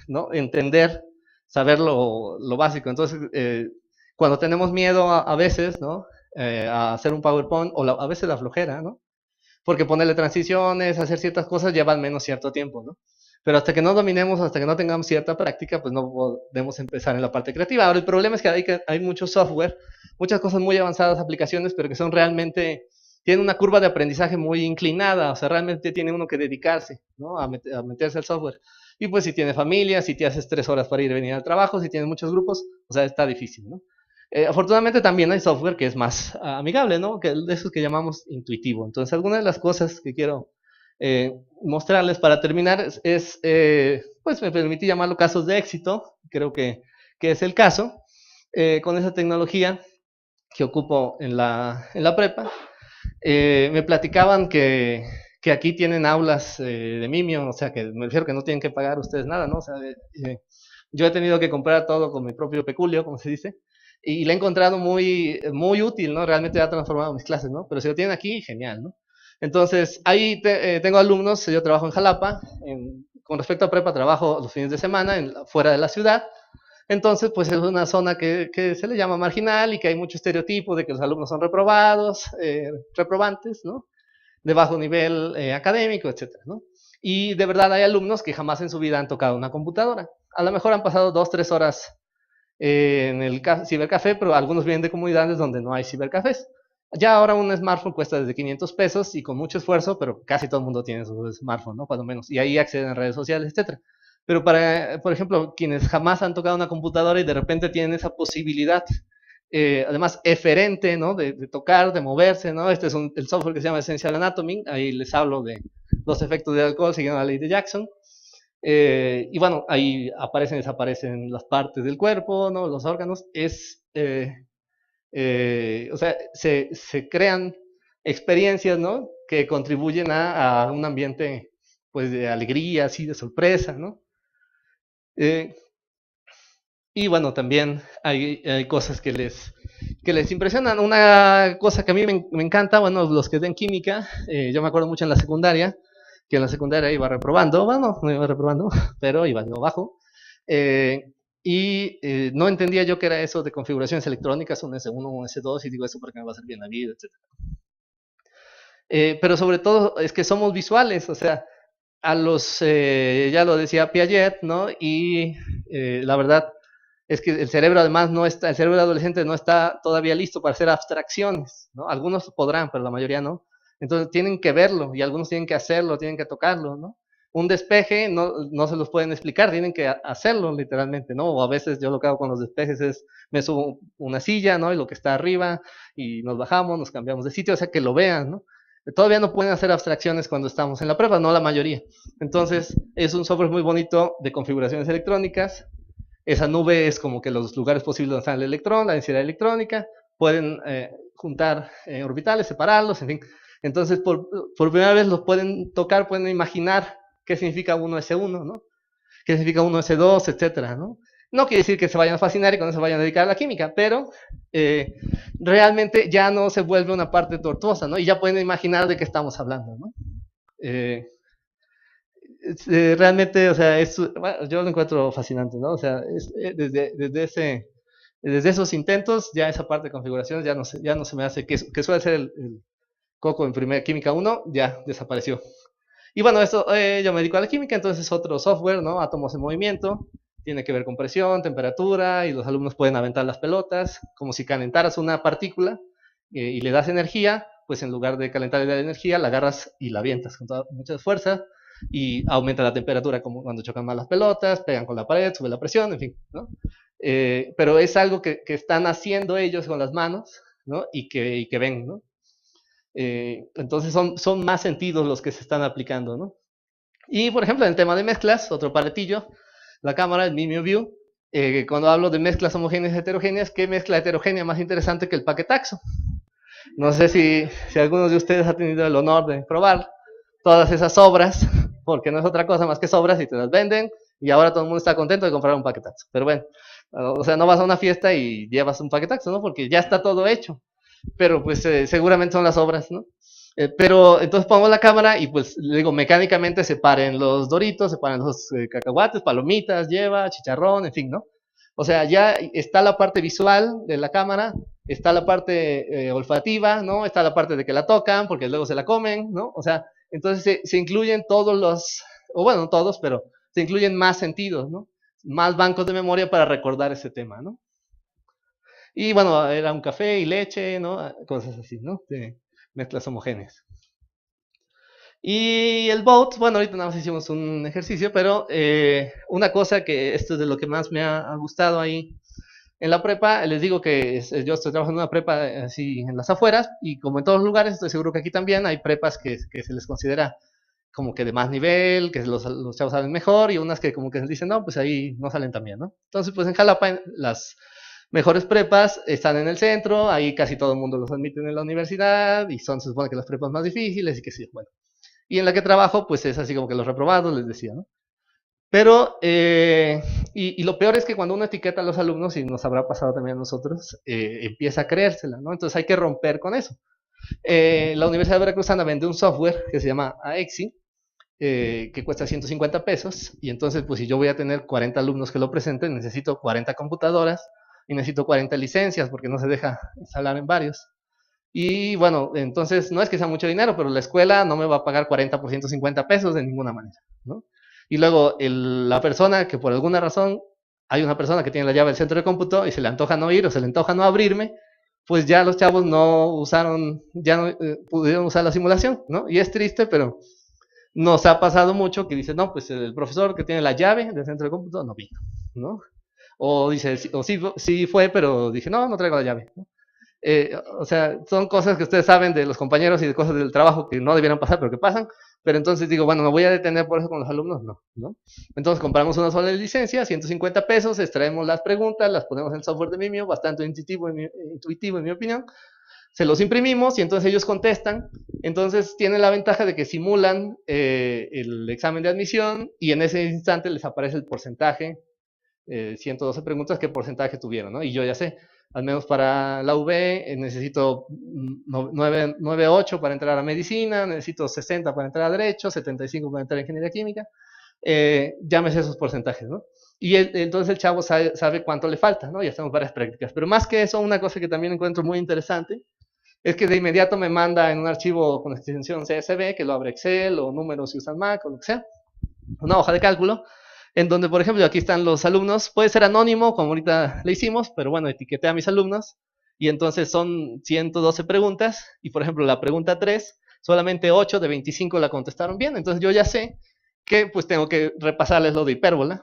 ¿no? Entender, saber lo básico. Entonces, Cuando tenemos miedo a veces, ¿no? A hacer un PowerPoint, o a veces la flojera, ¿no? Porque ponerle transiciones, hacer ciertas cosas llevan menos cierto tiempo, ¿no? Pero hasta que no dominemos, hasta que no tengamos cierta práctica, pues no podemos empezar en la parte creativa. Ahora, el problema es que hay mucho software, muchas cosas muy avanzadas, aplicaciones, pero que son realmente, tienen una curva de aprendizaje muy inclinada, o sea, realmente tiene uno que dedicarse, ¿no? A meterse al software. Y pues si tienes familia, si te haces 3 horas para ir y venir al trabajo, si tienes muchos grupos, o sea, está difícil, ¿no? Afortunadamente también hay software que es más amigable, ¿no? Que de esos que llamamos intuitivo. Entonces, algunas de las cosas que quiero mostrarles para terminar pues me permití llamarlo casos de éxito, creo que es el caso, con esa tecnología que ocupo en la prepa. Me platicaban que aquí tienen aulas de Mimio, o sea, que me refiero que no tienen que pagar ustedes nada, ¿no? O sea, yo he tenido que comprar todo con mi propio peculio, como se dice, y le he encontrado muy, muy útil, ¿no? Realmente ha transformado mis clases, ¿no? Pero si lo tienen aquí, genial, ¿no? Entonces, ahí tengo alumnos, yo trabajo en Jalapa, con respecto a prepa trabajo los fines de semana fuera de la ciudad, entonces pues es una zona que se le llama marginal y que hay mucho estereotipo de que los alumnos son reprobados, reprobantes, ¿no? De bajo nivel académico, etcétera, ¿no? Y de verdad hay alumnos que jamás en su vida han tocado una computadora. A lo mejor han pasado 2, 3 horas en el cibercafé, pero algunos vienen de comunidades donde no hay cibercafés. Ya ahora un smartphone cuesta desde 500 pesos y con mucho esfuerzo, pero casi todo el mundo tiene su smartphone, ¿no? Cuando menos. Y ahí acceden a redes sociales, etcétera. Pero para, por ejemplo, quienes jamás han tocado una computadora y de repente tienen esa posibilidad, además eferente, ¿no? De tocar, de moverse, ¿no? Este es el software que se llama Essential Anatomy. Ahí les hablo de los efectos del alcohol siguiendo la ley de Jackson. Y bueno, ahí aparecen y desaparecen las partes del cuerpo, ¿no? Los órganos. O sea, se crean experiencias, ¿no? Que contribuyen a un ambiente, pues, de alegría, así, de sorpresa, ¿no? Eh, y bueno, también hay cosas que les impresionan. Una cosa que a mí me encanta, bueno, los que den química, yo me acuerdo mucho en la secundaria, que en la secundaria iba reprobando, bueno, no iba reprobando, pero iba yo bajo. No entendía yo qué era eso de configuraciones electrónicas, un S1, un S2, y digo eso porque me va a servir en la vida, etc. Pero sobre todo es que somos visuales, o sea, ya lo decía Piaget, ¿no? Y la verdad es que el cerebro además el cerebro adolescente no está todavía listo para hacer abstracciones, ¿no? Algunos podrán, pero la mayoría no. Entonces tienen que verlo y algunos tienen que hacerlo, tienen que tocarlo, ¿no? Un despeje no se los pueden explicar, tienen que hacerlo literalmente, ¿no? O a veces yo lo que hago con los despejes es me subo una silla, ¿no? Y lo que está arriba y nos bajamos, nos cambiamos de sitio, o sea que lo vean, ¿no? Todavía no pueden hacer abstracciones cuando estamos en la prueba, no la mayoría. Entonces es un software muy bonito de configuraciones electrónicas. Esa nube es como que los lugares posibles donde está el electrón, la densidad electrónica, pueden juntar orbitales, separarlos, en fin. Entonces, por primera vez los pueden tocar, pueden imaginar qué significa 1S1, ¿no? Qué significa 1S2, etcétera, ¿no? No quiere decir que se vayan a fascinar y que no se vayan a dedicar a la química, pero realmente ya no se vuelve una parte tortuosa, ¿no? Y ya pueden imaginar de qué estamos hablando, ¿no? Realmente, o sea, bueno, yo lo encuentro fascinante, ¿no? O sea, desde esos intentos, ya esa parte de configuraciones ya no se me hace, que suele ser el coco en primera química 1, ya desapareció. Y bueno, yo me dedico a la química, entonces es otro software, ¿no? Átomos en movimiento, tiene que ver con presión, temperatura, y los alumnos pueden aventar las pelotas, como si calentaras una partícula y le das energía, pues en lugar de calentarle la energía, la agarras y la avientas con mucha fuerza, y aumenta la temperatura como cuando chocan más las pelotas, pegan con la pared, sube la presión, en fin, ¿no? Pero es algo que están haciendo ellos con las manos, ¿no? Y que ven, ¿no? Entonces son más sentidos los que se están aplicando, ¿no? Y por ejemplo, en el tema de mezclas, otro paletillo, la cámara, el MimioView, cuando hablo de mezclas homogéneas y heterogéneas, ¿qué mezcla heterogénea más interesante que el paquetaxo? No sé si alguno de ustedes ha tenido el honor de probar todas esas obras, porque no es otra cosa más que sobras y te las venden, y ahora todo el mundo está contento de comprar un paquetaxo. Pero bueno, o sea, no vas a una fiesta y llevas un paquetaxo, ¿no? Porque ya está todo hecho, pero pues seguramente son las obras, ¿no? Pero entonces pongo la cámara y pues le digo, mecánicamente separen los doritos, separen los cacahuates, palomitas, lleva, chicharrón, en fin, ¿no? O sea, ya está la parte visual de la cámara, está la parte olfativa, ¿no? Está la parte de que la tocan, porque luego se la comen, ¿no? O sea, entonces se incluyen todos los, o bueno, no todos, pero se incluyen más sentidos, ¿no? Más bancos de memoria para recordar ese tema, ¿no? Y bueno, era un café y leche, ¿no? Cosas así, ¿no? De mezclas homogéneas. Y el boat, bueno, ahorita nada más hicimos un ejercicio, pero una cosa que esto es de lo que más me ha gustado ahí en la prepa, les digo que yo estoy trabajando en una prepa así en las afueras, y como en todos los lugares, estoy seguro que aquí también hay prepas que se les considera como que de más nivel, que los chavos salen mejor, y unas que como que dicen, no, pues ahí no salen tan bien, ¿no? Entonces, pues en Jalapa las mejores prepas están en el centro, ahí casi todo el mundo los admiten en la universidad, y son, se supone que las prepas más difíciles, y que sí, bueno. Y en la que trabajo, pues es así como que los reprobados, les decía, ¿no? Pero, y lo peor es que cuando uno etiqueta a los alumnos, y nos habrá pasado también a nosotros, empieza a creérsela, ¿no? Entonces hay que romper con eso. La Universidad Veracruzana vende un software que se llama AEXI, que cuesta 150 pesos, y entonces, pues si yo voy a tener 40 alumnos que lo presenten, necesito 40 computadoras, y necesito 40 licencias, porque no se deja instalar en varios. Y bueno, entonces no es que sea mucho dinero, pero la escuela no me va a pagar 40 por 150 pesos de ninguna manera, ¿no? Y luego la persona que por alguna razón, hay una persona que tiene la llave del centro de cómputo y se le antoja no ir o se le antoja no abrirme, pues ya los chavos no usaron, ya no pudieron usar la simulación, ¿no? Y es triste, pero nos ha pasado mucho que dice, no, pues el profesor que tiene la llave del centro de cómputo no vino, ¿no? O dice, o sí, sí fue, pero dije, no, no traigo la llave, ¿no? O sea, son cosas que ustedes saben de los compañeros y de cosas del trabajo que no debieran pasar, pero que pasan. Pero entonces digo, bueno, me voy a detener por eso con los alumnos, no, ¿no? Entonces compramos una sola licencia, 150 pesos, extraemos las preguntas, las ponemos en el software de Mimio, bastante intuitivo en mi opinión, se los imprimimos y entonces ellos contestan. Entonces tienen la ventaja de que simulan el examen de admisión, y en ese instante les aparece el porcentaje, 112 preguntas, qué porcentaje tuvieron, ¿no? Y yo ya sé, al menos para la UV necesito 9.8 para entrar a medicina, necesito 60 para entrar a derecho, 75 para entrar a ingeniería química, llámese esos porcentajes, ¿no? Y entonces el chavo sabe cuánto le falta, ¿no? Y hacemos varias prácticas. Pero más que eso, una cosa que también encuentro muy interesante es que de inmediato me manda en un archivo con extensión CSV, que lo abre Excel o números si usan Mac o lo que sea, una hoja de cálculo, en donde, por ejemplo, aquí están los alumnos, puede ser anónimo, como ahorita le hicimos, pero bueno, etiqueté a mis alumnos, y entonces son 112 preguntas, y por ejemplo, la pregunta 3, solamente 8 de 25 la contestaron bien, entonces yo ya sé que pues tengo que repasarles lo de hipérbola,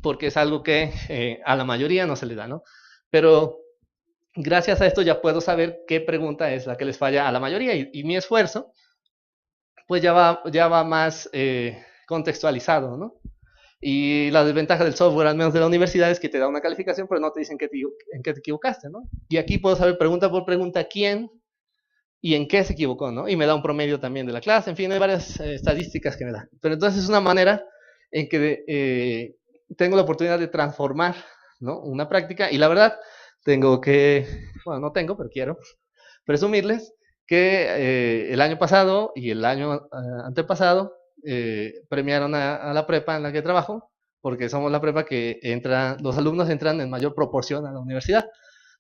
porque es algo que a la mayoría no se le da, ¿no? Pero gracias a esto ya puedo saber qué pregunta es la que les falla a la mayoría, y mi esfuerzo pues ya va más contextualizado, ¿no? Y la desventaja del software, al menos de la universidad, es que te da una calificación, pero no te dicen en qué te equivocaste, ¿no? Y aquí puedo saber pregunta por pregunta quién y en qué se equivocó, ¿no? Y me da un promedio también de la clase, en fin, hay varias estadísticas que me da. Pero entonces es una manera en que tengo la oportunidad de transformar, ¿no? Una práctica, y la verdad, tengo que, bueno, no tengo, pero quiero presumirles que el año pasado y el año antepasado premiaron a la prepa en la que trabajo, porque somos la prepa que entra, los alumnos entran en mayor proporción a la universidad.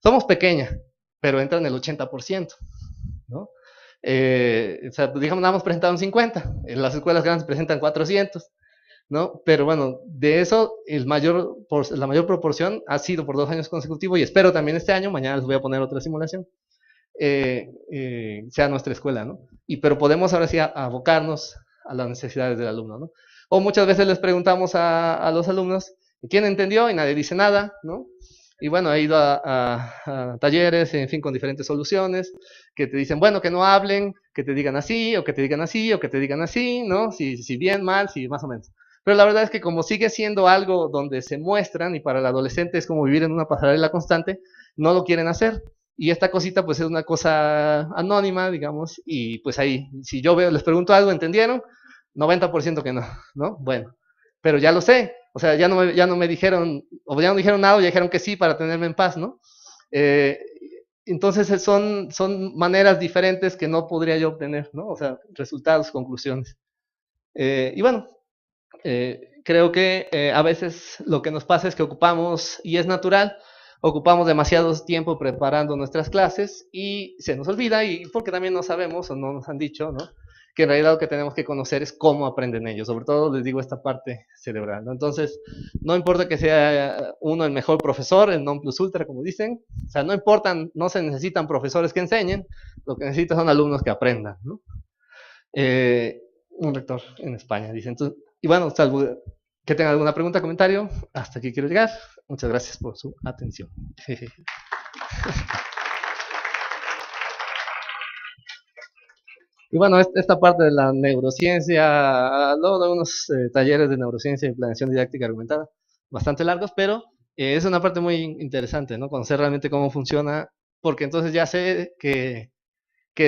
Somos pequeña, pero entran el 80%, ¿no? O sea, digamos, nada más presentaron 50, en las escuelas grandes presentan 400, ¿no? Pero bueno, de eso, la mayor proporción ha sido por 2 años consecutivos, y espero también este año, mañana les voy a poner otra simulación, sea nuestra escuela, ¿no? Pero podemos ahora sí abocarnos a las necesidades del alumno, ¿no? O muchas veces les preguntamos a los alumnos, ¿quién entendió? Y nadie dice nada, ¿no? Y bueno, he ido a talleres, en fin, con diferentes soluciones, que te dicen, bueno, que no hablen, que te digan así, o que te digan así, o que te digan así, ¿no? Si bien, mal, si más o menos. Pero la verdad es que como sigue siendo algo donde se muestran, y para el adolescente es como vivir en una pasarela constante, no lo quieren hacer. Y esta cosita pues es una cosa anónima, digamos, y pues ahí, si yo les pregunto algo, ¿entendieron? 90% que no, ¿no? Bueno, pero ya lo sé, o sea, ya no me dijeron, o ya no dijeron nada, o ya dijeron que sí para tenerme en paz, ¿no? Eh, entonces son maneras diferentes que no podría yo obtener, ¿no? O sea, resultados, conclusiones. Y bueno, creo que a veces lo que nos pasa es que ocupamos, y es natural, ocupamos demasiado tiempo preparando nuestras clases y se nos olvida, y porque también no sabemos o no nos han dicho, ¿no? Que en realidad lo que tenemos que conocer es cómo aprenden ellos, sobre todo les digo esta parte cerebral, ¿no? Entonces, no importa que sea uno el mejor profesor, el non plus ultra, como dicen, o sea, no importan, no se necesitan profesores que enseñen, lo que necesitan son alumnos que aprendan, ¿no? Un rector en España, dice. Entonces, y bueno, salvo que tengan alguna pregunta, comentario, hasta aquí quiero llegar. Muchas gracias por su atención. Y bueno, esta parte de la neurociencia, luego de unos talleres de neurociencia y planeación didáctica argumentada, bastante largos, pero es una parte muy interesante, ¿no? Conocer realmente cómo funciona, porque entonces ya sé que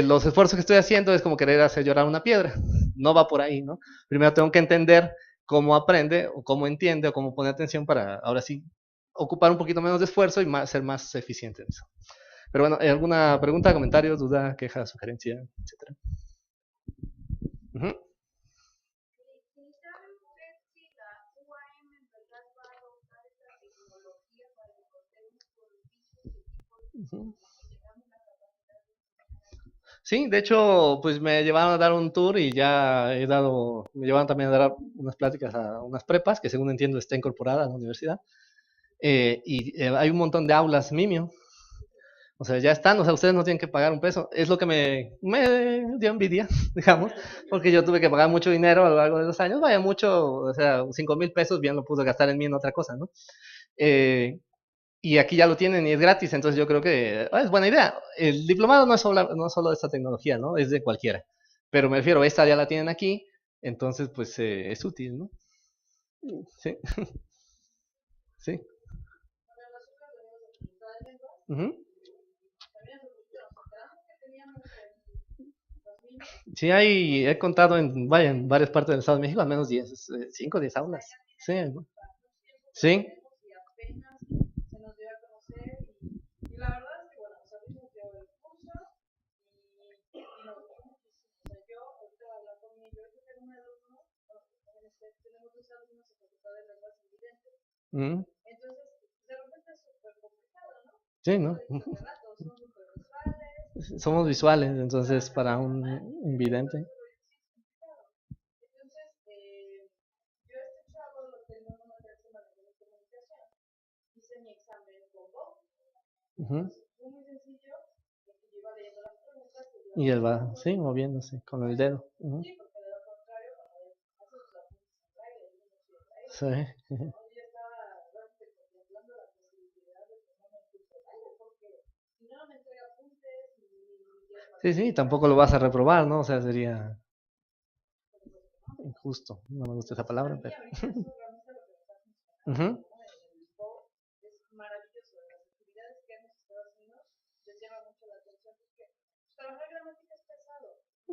los esfuerzos que estoy haciendo es como querer hacer llorar una piedra. No va por ahí, ¿no? Primero tengo que entender cómo aprende, o cómo entiende, o cómo pone atención para ahora sí ocupar un poquito menos de esfuerzo y ser más eficiente en eso. Pero bueno, ¿alguna pregunta, comentario, duda, queja, sugerencia, etcétera? Uh-huh. Uh-huh. Sí, de hecho, pues me llevaron a dar un tour y ya me llevaron también a dar unas pláticas a unas prepas, que según entiendo está incorporada a la universidad. Hay un montón de aulas Mimio. O sea, ya están, o sea, ustedes no tienen que pagar un peso. Es lo que me dio envidia, digamos, porque yo tuve que pagar mucho dinero a lo largo de los años. Vaya, mucho, o sea, 5,000 pesos bien lo pude gastar en mí en otra cosa, ¿no? Eh, y aquí ya lo tienen y es gratis, entonces yo creo que es buena idea. El diplomado no es solo de esta tecnología, ¿no? Es de cualquiera. Pero me refiero, esta ya la tienen aquí, entonces pues es útil, ¿no? Sí, sí. Ujú. Sí, he contado en varias partes del Estado de México, al menos 10, 5 o 10 aulas. Sí, sí. Mm, sí, ¿no? Somos visuales, entonces para un invidente. Ujú. Y él va, sí, moviéndose con el dedo. Ujú. Sí. Sí, sí, tampoco lo vas a reprobar, ¿no? O sea, sería injusto. No me gusta esa palabra, pero. Ujú,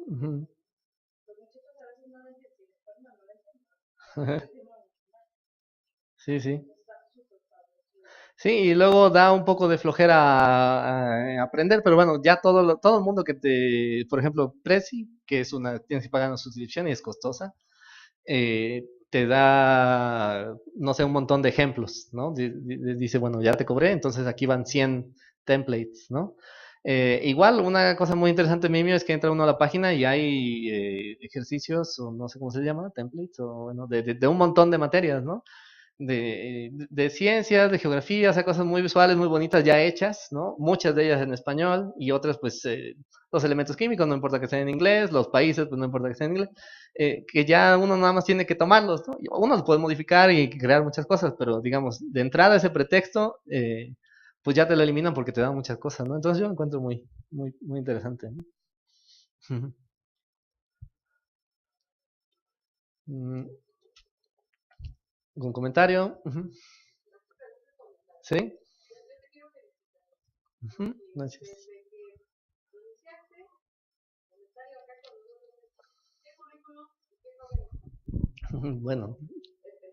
ujú. Sí, sí. Sí, y luego da un poco de flojera a aprender, pero bueno, ya todo el mundo por ejemplo, Prezi, que tienes que pagar una suscripción y es costosa, te da, no sé, un montón de ejemplos, ¿no? Dice, bueno, ya te cobré, entonces aquí van 100 templates, ¿no? Igual, una cosa muy interesante en Mimio es que entra uno a la página y hay ejercicios, o no sé cómo se llama, templates, o bueno, de un montón de materias, ¿no? De ciencias, de geografía, o sea, cosas muy visuales, muy bonitas ya hechas, ¿no? Muchas de ellas en español y otras, pues, los elementos químicos, no importa que sean en inglés, los países, pues no importa que sean en inglés, que ya uno nada más tiene que tomarlos, ¿no? Uno los puede modificar y crear muchas cosas, pero digamos, de entrada ese pretexto, pues ya te lo eliminan porque te dan muchas cosas, ¿no? Entonces yo lo encuentro muy, muy, muy interesante, ¿no? Mm, ¿algún comentario? Ujú. ¿Sí? Ujú, gracias. Bueno,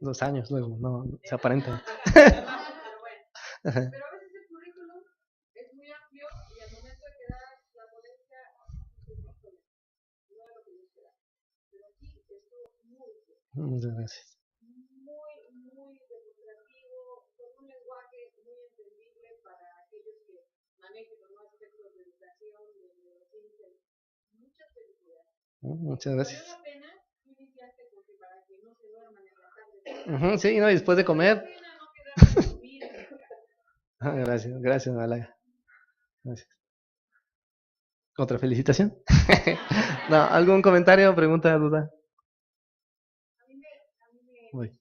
2 años luego, no se aparenta. Muchas gracias. Muchas gracias. Sí, no, y después de comer. Gracias, gracias, Malaya. Gracias. ¿Otra felicitación? No, ¿algún comentario, pregunta, duda? Uy.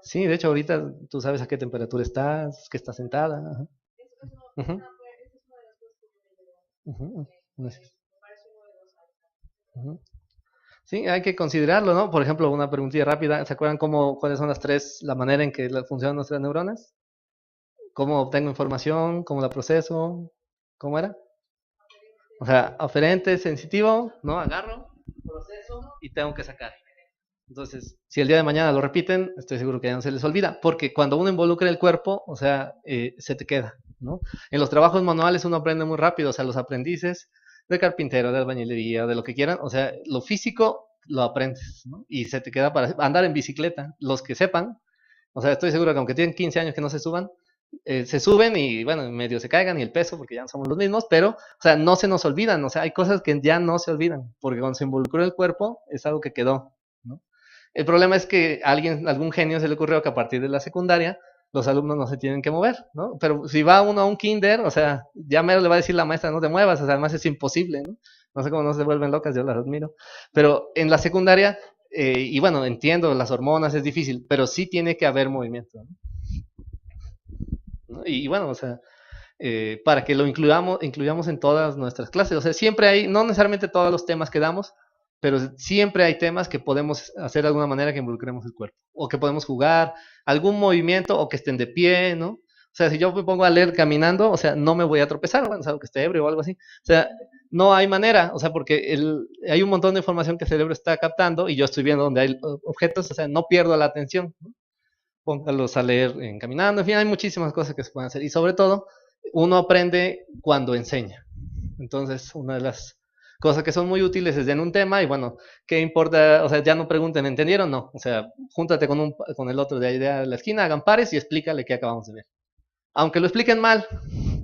Sí, de hecho ahorita tú sabes a qué temperatura estás, que estás sentada. Ajá. Ujú. Ujú. Gracias. Ujú. Sí, hay que considerarlo, ¿no? Por ejemplo, una preguntilla rápida. ¿Se acuerdan cuáles son la manera en que funcionan nuestras neuronas? ¿Cómo obtengo información? ¿Cómo la proceso? ¿Cómo era? O sea, oferente, sensitivo, ¿no? Agarro, proceso y tengo que sacar. Entonces, si el día de mañana lo repiten, estoy seguro que ya no se les olvida, porque cuando uno involucra el cuerpo, o sea, se te queda, ¿no? En los trabajos manuales uno aprende muy rápido, o sea, los aprendices de carpintero, de albañilería, de lo que quieran, o sea, lo físico lo aprendes, ¿no? Y se te queda para andar en bicicleta. Los que sepan, o sea, estoy seguro que aunque tienen 15 años que no se suben y bueno, medio se caigan y el peso porque ya no somos los mismos, pero, o sea, no se nos olvidan, o sea, hay cosas que ya no se olvidan, porque cuando se involucró el cuerpo es algo que quedó, ¿no? El problema es que algún genio se le ocurrió que a partir de la secundaria los alumnos no se tienen que mover, ¿no? Pero si va uno a un kinder, o sea, ya mero le va a decir la maestra, no te muevas, o sea, además es imposible, ¿no? No sé cómo no se vuelven locas, yo las admiro. Pero en la secundaria, y bueno, entiendo, las hormonas es difícil, pero sí tiene que haber movimiento, ¿no? Y bueno, o sea, para que lo incluyamos en todas nuestras clases. O sea, siempre hay, no necesariamente todos los temas que damos, pero siempre hay temas que podemos hacer de alguna manera que involucremos el cuerpo, o que podemos jugar, algún movimiento, o que estén de pie, ¿no? O sea, si yo me pongo a leer caminando, o sea, no me voy a tropezar, bueno, salvo que esté ebrio o algo así. O sea, no hay manera, o sea, porque hay un montón de información que el cerebro está captando y yo estoy viendo donde hay objetos, o sea, no pierdo la atención, ¿no? Póngalos a leer caminando, en fin, hay muchísimas cosas que se pueden hacer. Y sobre todo, uno aprende cuando enseña. Entonces, una de las cosas que son muy útiles es en un tema y bueno, ¿qué importa? O sea, ya no pregunten, ¿entendieron? No. O sea, júntate con el otro de ahí de la esquina, hagan pares y explícale qué acabamos de ver. Aunque lo expliquen mal,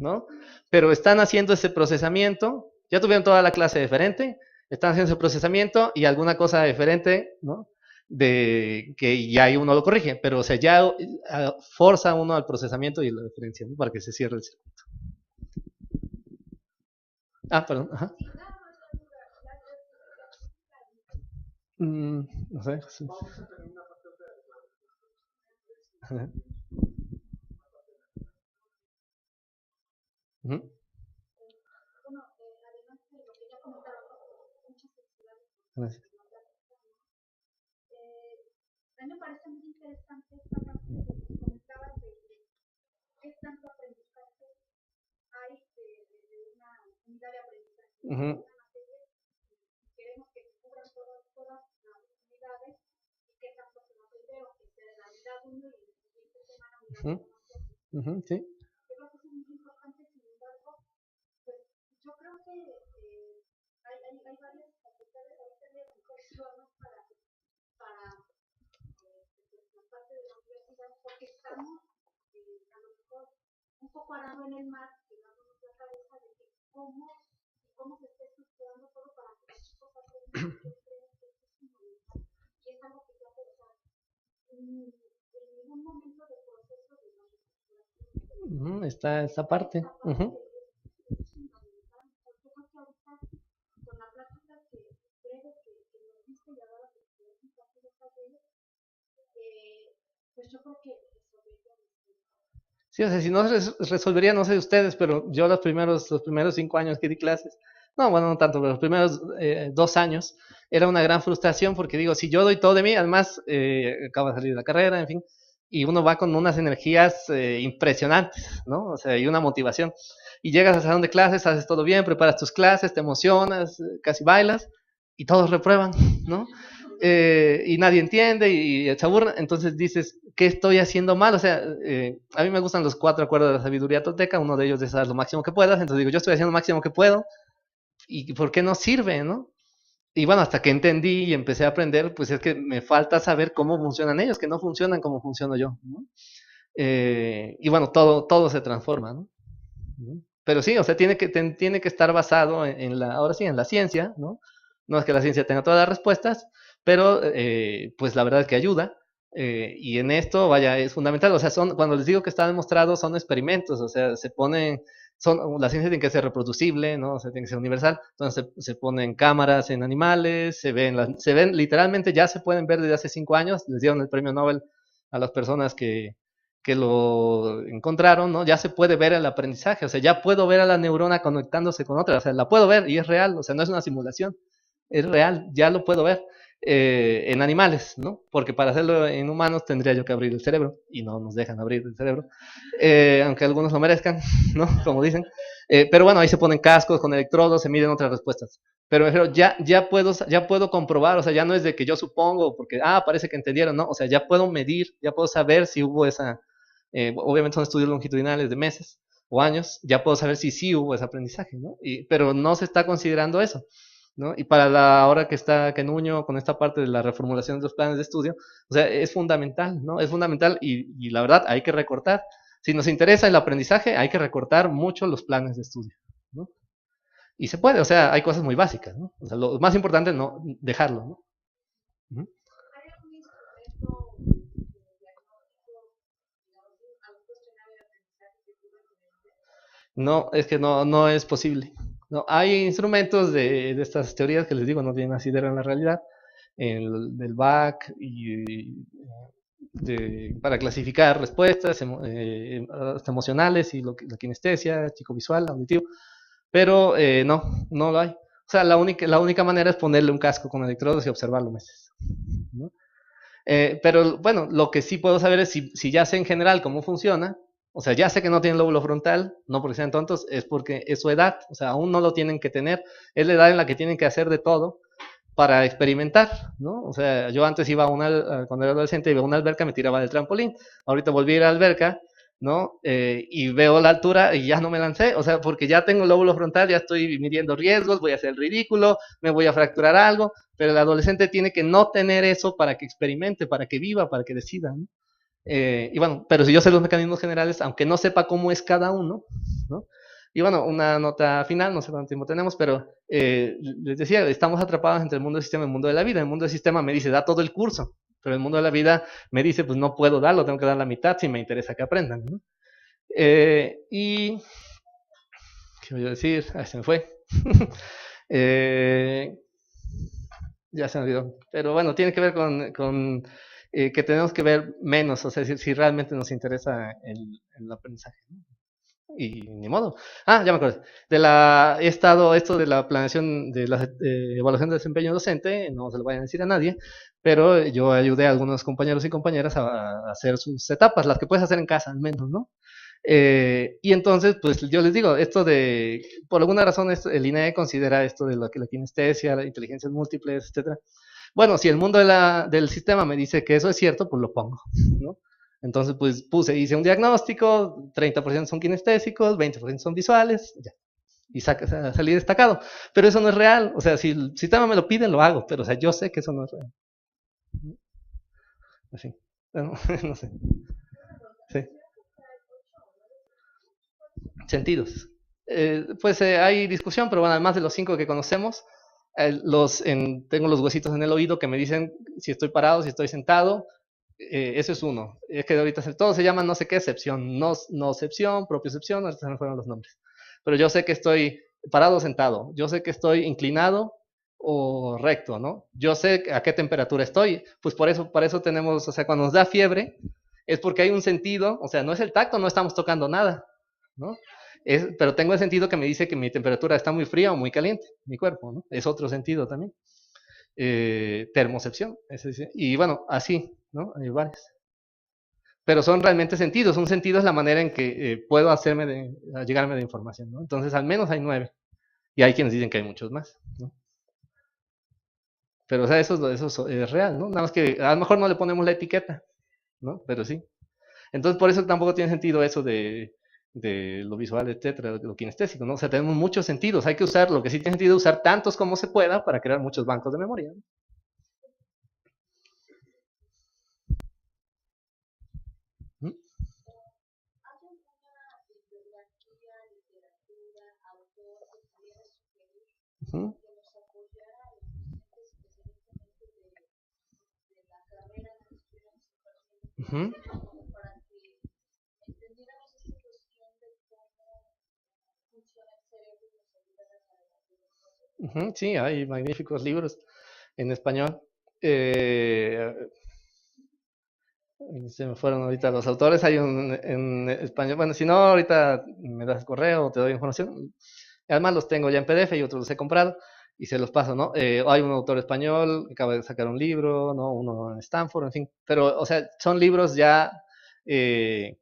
¿no? Pero están haciendo ese procesamiento, ya tuvieron toda la clase diferente, están haciendo ese procesamiento y alguna cosa diferente, ¿no? De que ya ahí uno lo corrige, pero o sea, ya forza uno al procesamiento y la diferencia, ¿no? Para que se cierre el circuito. Perdón, ajá. No sé. Sí. Ujú. Gracias. Ujú. Ujú. Ujú, sí. Ujú, esta parte. Ujú. Sí, o sea, si no resolvería, no sé ustedes, pero yo los primeros 5 años que di clases, no, bueno, no tanto, pero los primeros 2 años, era una gran frustración porque digo, si yo doy todo de mí, además acabo de salir de la carrera, en fin, y uno va con unas energías impresionantes, ¿no? O sea, y una motivación. Y llegas al salón de clases, haces todo bien, preparas tus clases, te emocionas, casi bailas, y todos reprueban, ¿no? Y nadie entiende y se aburre, entonces dices, ¿qué estoy haciendo mal? O sea, a mí me gustan los 4 acuerdos de la sabiduría tolteca, uno de ellos es dar lo máximo que puedas, entonces digo, yo estoy haciendo lo máximo que puedo, ¿Y por qué no sirve, no? Y bueno, hasta que entendí y empecé a aprender, pues es que me falta saber cómo funcionan ellos, que no funcionan como funciono yo, ¿no? Y bueno, todo se transforma, ¿no? Pero sí, o sea, tiene que estar basado ahora sí, en la ciencia, ¿no? No es que la ciencia tenga todas las respuestas, pero pues la verdad es que ayuda. Y en esto, vaya, es fundamental. O sea, cuando les digo que está demostrado, son experimentos, o sea, la ciencia tiene que ser reproducible, ¿no? O sea, tiene que ser universal. Entonces se ponen cámaras en animales, se ven, literalmente ya se pueden ver desde hace 5 años. Les dieron el premio Nobel a las personas que lo encontraron, ¿no? Ya se puede ver el aprendizaje, o sea, ya puedo ver a la neurona conectándose con otra, o sea, la puedo ver y es real, o sea, no es una simulación, es real, ya lo puedo ver en animales, ¿no? Porque para hacerlo en humanos tendría yo que abrir el cerebro y no nos dejan abrir el cerebro, aunque algunos lo merezcan, ¿no? Como dicen. Pero bueno, ahí se ponen cascos con electrodos, se miden otras respuestas. Pero ya puedo comprobar, o sea, ya no es de que yo supongo, porque, parece que entendieron, ¿no? O sea, ya puedo medir, ya puedo saber si hubo obviamente son estudios longitudinales de meses o años, ya puedo saber si sí hubo ese aprendizaje, ¿no? Pero no se está considerando eso, ¿no? Y para la hora que está Nuño con esta parte de la reformulación de los planes de estudio, o sea, es fundamental, ¿no? Es fundamental y la verdad hay que recortar. Si nos interesa el aprendizaje, hay que recortar mucho los planes de estudio, ¿no? Y se puede, o sea, hay cosas muy básicas, ¿no? O sea, lo más importante es no dejarlo, ¿no? Uh -huh. No, es que no es posible. No, hay instrumentos de estas teorías que les digo, no tienen asidero en la realidad, del BAC para clasificar respuestas hasta emocionales y la kinestesia, psicovisual, auditivo, pero no lo hay. O sea, la única manera es ponerle un casco con electrodos y observarlo meses, ¿no? Pero bueno, lo que sí puedo saber es si ya sé en general cómo funciona, o sea, ya sé que no tienen lóbulo frontal, no porque sean tontos, es porque es su edad, o sea, aún no lo tienen que tener, es la edad en la que tienen que hacer de todo para experimentar, ¿no? O sea, yo antes cuando era adolescente, iba a una alberca, me tiraba del trampolín, ahorita volví a ir a la alberca, ¿no? Y veo la altura y ya no me lancé, o sea, porque ya tengo el lóbulo frontal, ya estoy midiendo riesgos, voy a hacer el ridículo, me voy a fracturar algo, pero el adolescente tiene que no tener eso para que experimente, para que viva, para que decida, ¿no? Y bueno, pero si yo sé los mecanismos generales, aunque no sepa cómo es cada uno, ¿no? Y bueno, una nota final, no sé cuánto tiempo tenemos, pero les decía, estamos atrapados entre el mundo del sistema y el mundo de la vida. El mundo del sistema me dice, da todo el curso, pero el mundo de la vida me dice, pues no puedo darlo, tengo que dar la mitad si me interesa que aprendan, ¿no? Y, ¿qué voy a decir? Se me fue. eh, ya se me olvidó. Pero bueno, tiene que ver con que tenemos que ver menos, o sea, si realmente nos interesa el aprendizaje, ¿no? Y ni modo. Ya me acuerdo. He estado esto de la planeación de la evaluación de desempeño docente, no se lo vayan a decir a nadie, pero yo ayudé a algunos compañeros y compañeras a hacer sus etapas, las que puedes hacer en casa al menos, ¿no? Y entonces, pues yo les digo, por alguna razón, el INEE considera esto de la kinestesia, las inteligencias múltiples, etcétera. Bueno, si el mundo del sistema me dice que eso es cierto, pues lo pongo, ¿no? Entonces, pues hice un diagnóstico, 30% son kinestésicos, 20% son visuales, ya, y salí destacado. Pero eso no es real, o sea, si el sistema me lo pide, lo hago, pero o sea, yo sé que eso no es real. Así, bueno, no sé. Sí. Sentidos. Pues hay discusión, pero bueno, además de los 5 que conocemos, tengo los huesitos en el oído que me dicen si estoy parado, si estoy sentado. Eso es uno. Es que ahorita todo se llama no sé qué excepción, nocepción, propiocepción, ahorita se me fueron los nombres. Pero yo sé que estoy parado o sentado, yo sé que estoy inclinado o recto, ¿no? Yo sé a qué temperatura estoy, pues para eso tenemos, o sea, cuando nos da fiebre, es porque hay un sentido, o sea, no es el tacto, no estamos tocando nada, ¿no? Pero tengo el sentido que me dice que mi temperatura está muy fría o muy caliente, mi cuerpo, ¿no? Es otro sentido también. Termocepción, y bueno, así, ¿no? Hay varios. Pero son realmente sentidos. Un sentido es la manera en que puedo llegarme de información, ¿no? Entonces, al menos hay 9. Y hay quienes dicen que hay muchos más, ¿no? Pero, o sea, eso es real, ¿no? Nada más que a lo mejor no le ponemos la etiqueta, ¿no? Pero sí. Entonces, por eso tampoco tiene sentido eso de lo visual, etcétera, de lo kinestésico, ¿no? O sea, tenemos muchos sentidos, hay que usar, lo que sí tiene sentido, usar tantos como se pueda para crear muchos bancos de memoria, ¿no? ¿Mm? Ujú, ujú, ujú, sí, hay magníficos libros en español. Eh, Se me fueron ahorita los autores, hay un en español, bueno, si no, ahorita me das correo, te doy información. Además los tengo ya en PDF y otros los he comprado y se los paso, ¿no? Hay un autor español que acaba de sacar un libro, ¿no? Uno en Stanford, en fin. Pero, o sea, son libros ya eh,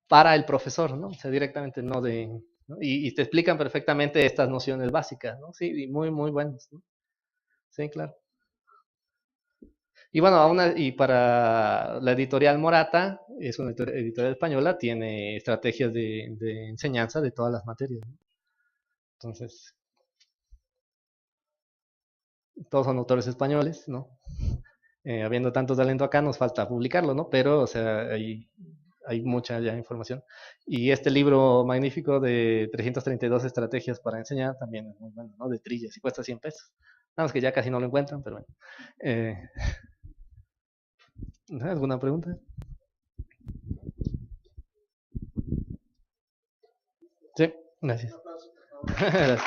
para el profesor, ¿no? O sea, directamente no de... ¿no? Y te explican perfectamente estas nociones básicas, ¿no? Sí, y muy, muy buenos, ¿no? Sí, claro. Y bueno, y para la editorial Morata, es una editorial española, tiene estrategias de enseñanza de todas las materias, ¿no? Entonces, todos son autores españoles, ¿no? Habiendo tanto talento acá, nos falta publicarlo, ¿no? Pero, o sea, hay mucha ya información. Y este libro magnífico de 332 estrategias para enseñar también es muy bueno, ¿no? De trillas y cuesta 100 pesos. Nada más que ya casi no lo encuentran, pero bueno. Eh, ¿Alguna pregunta? Sí, gracias. Gracias.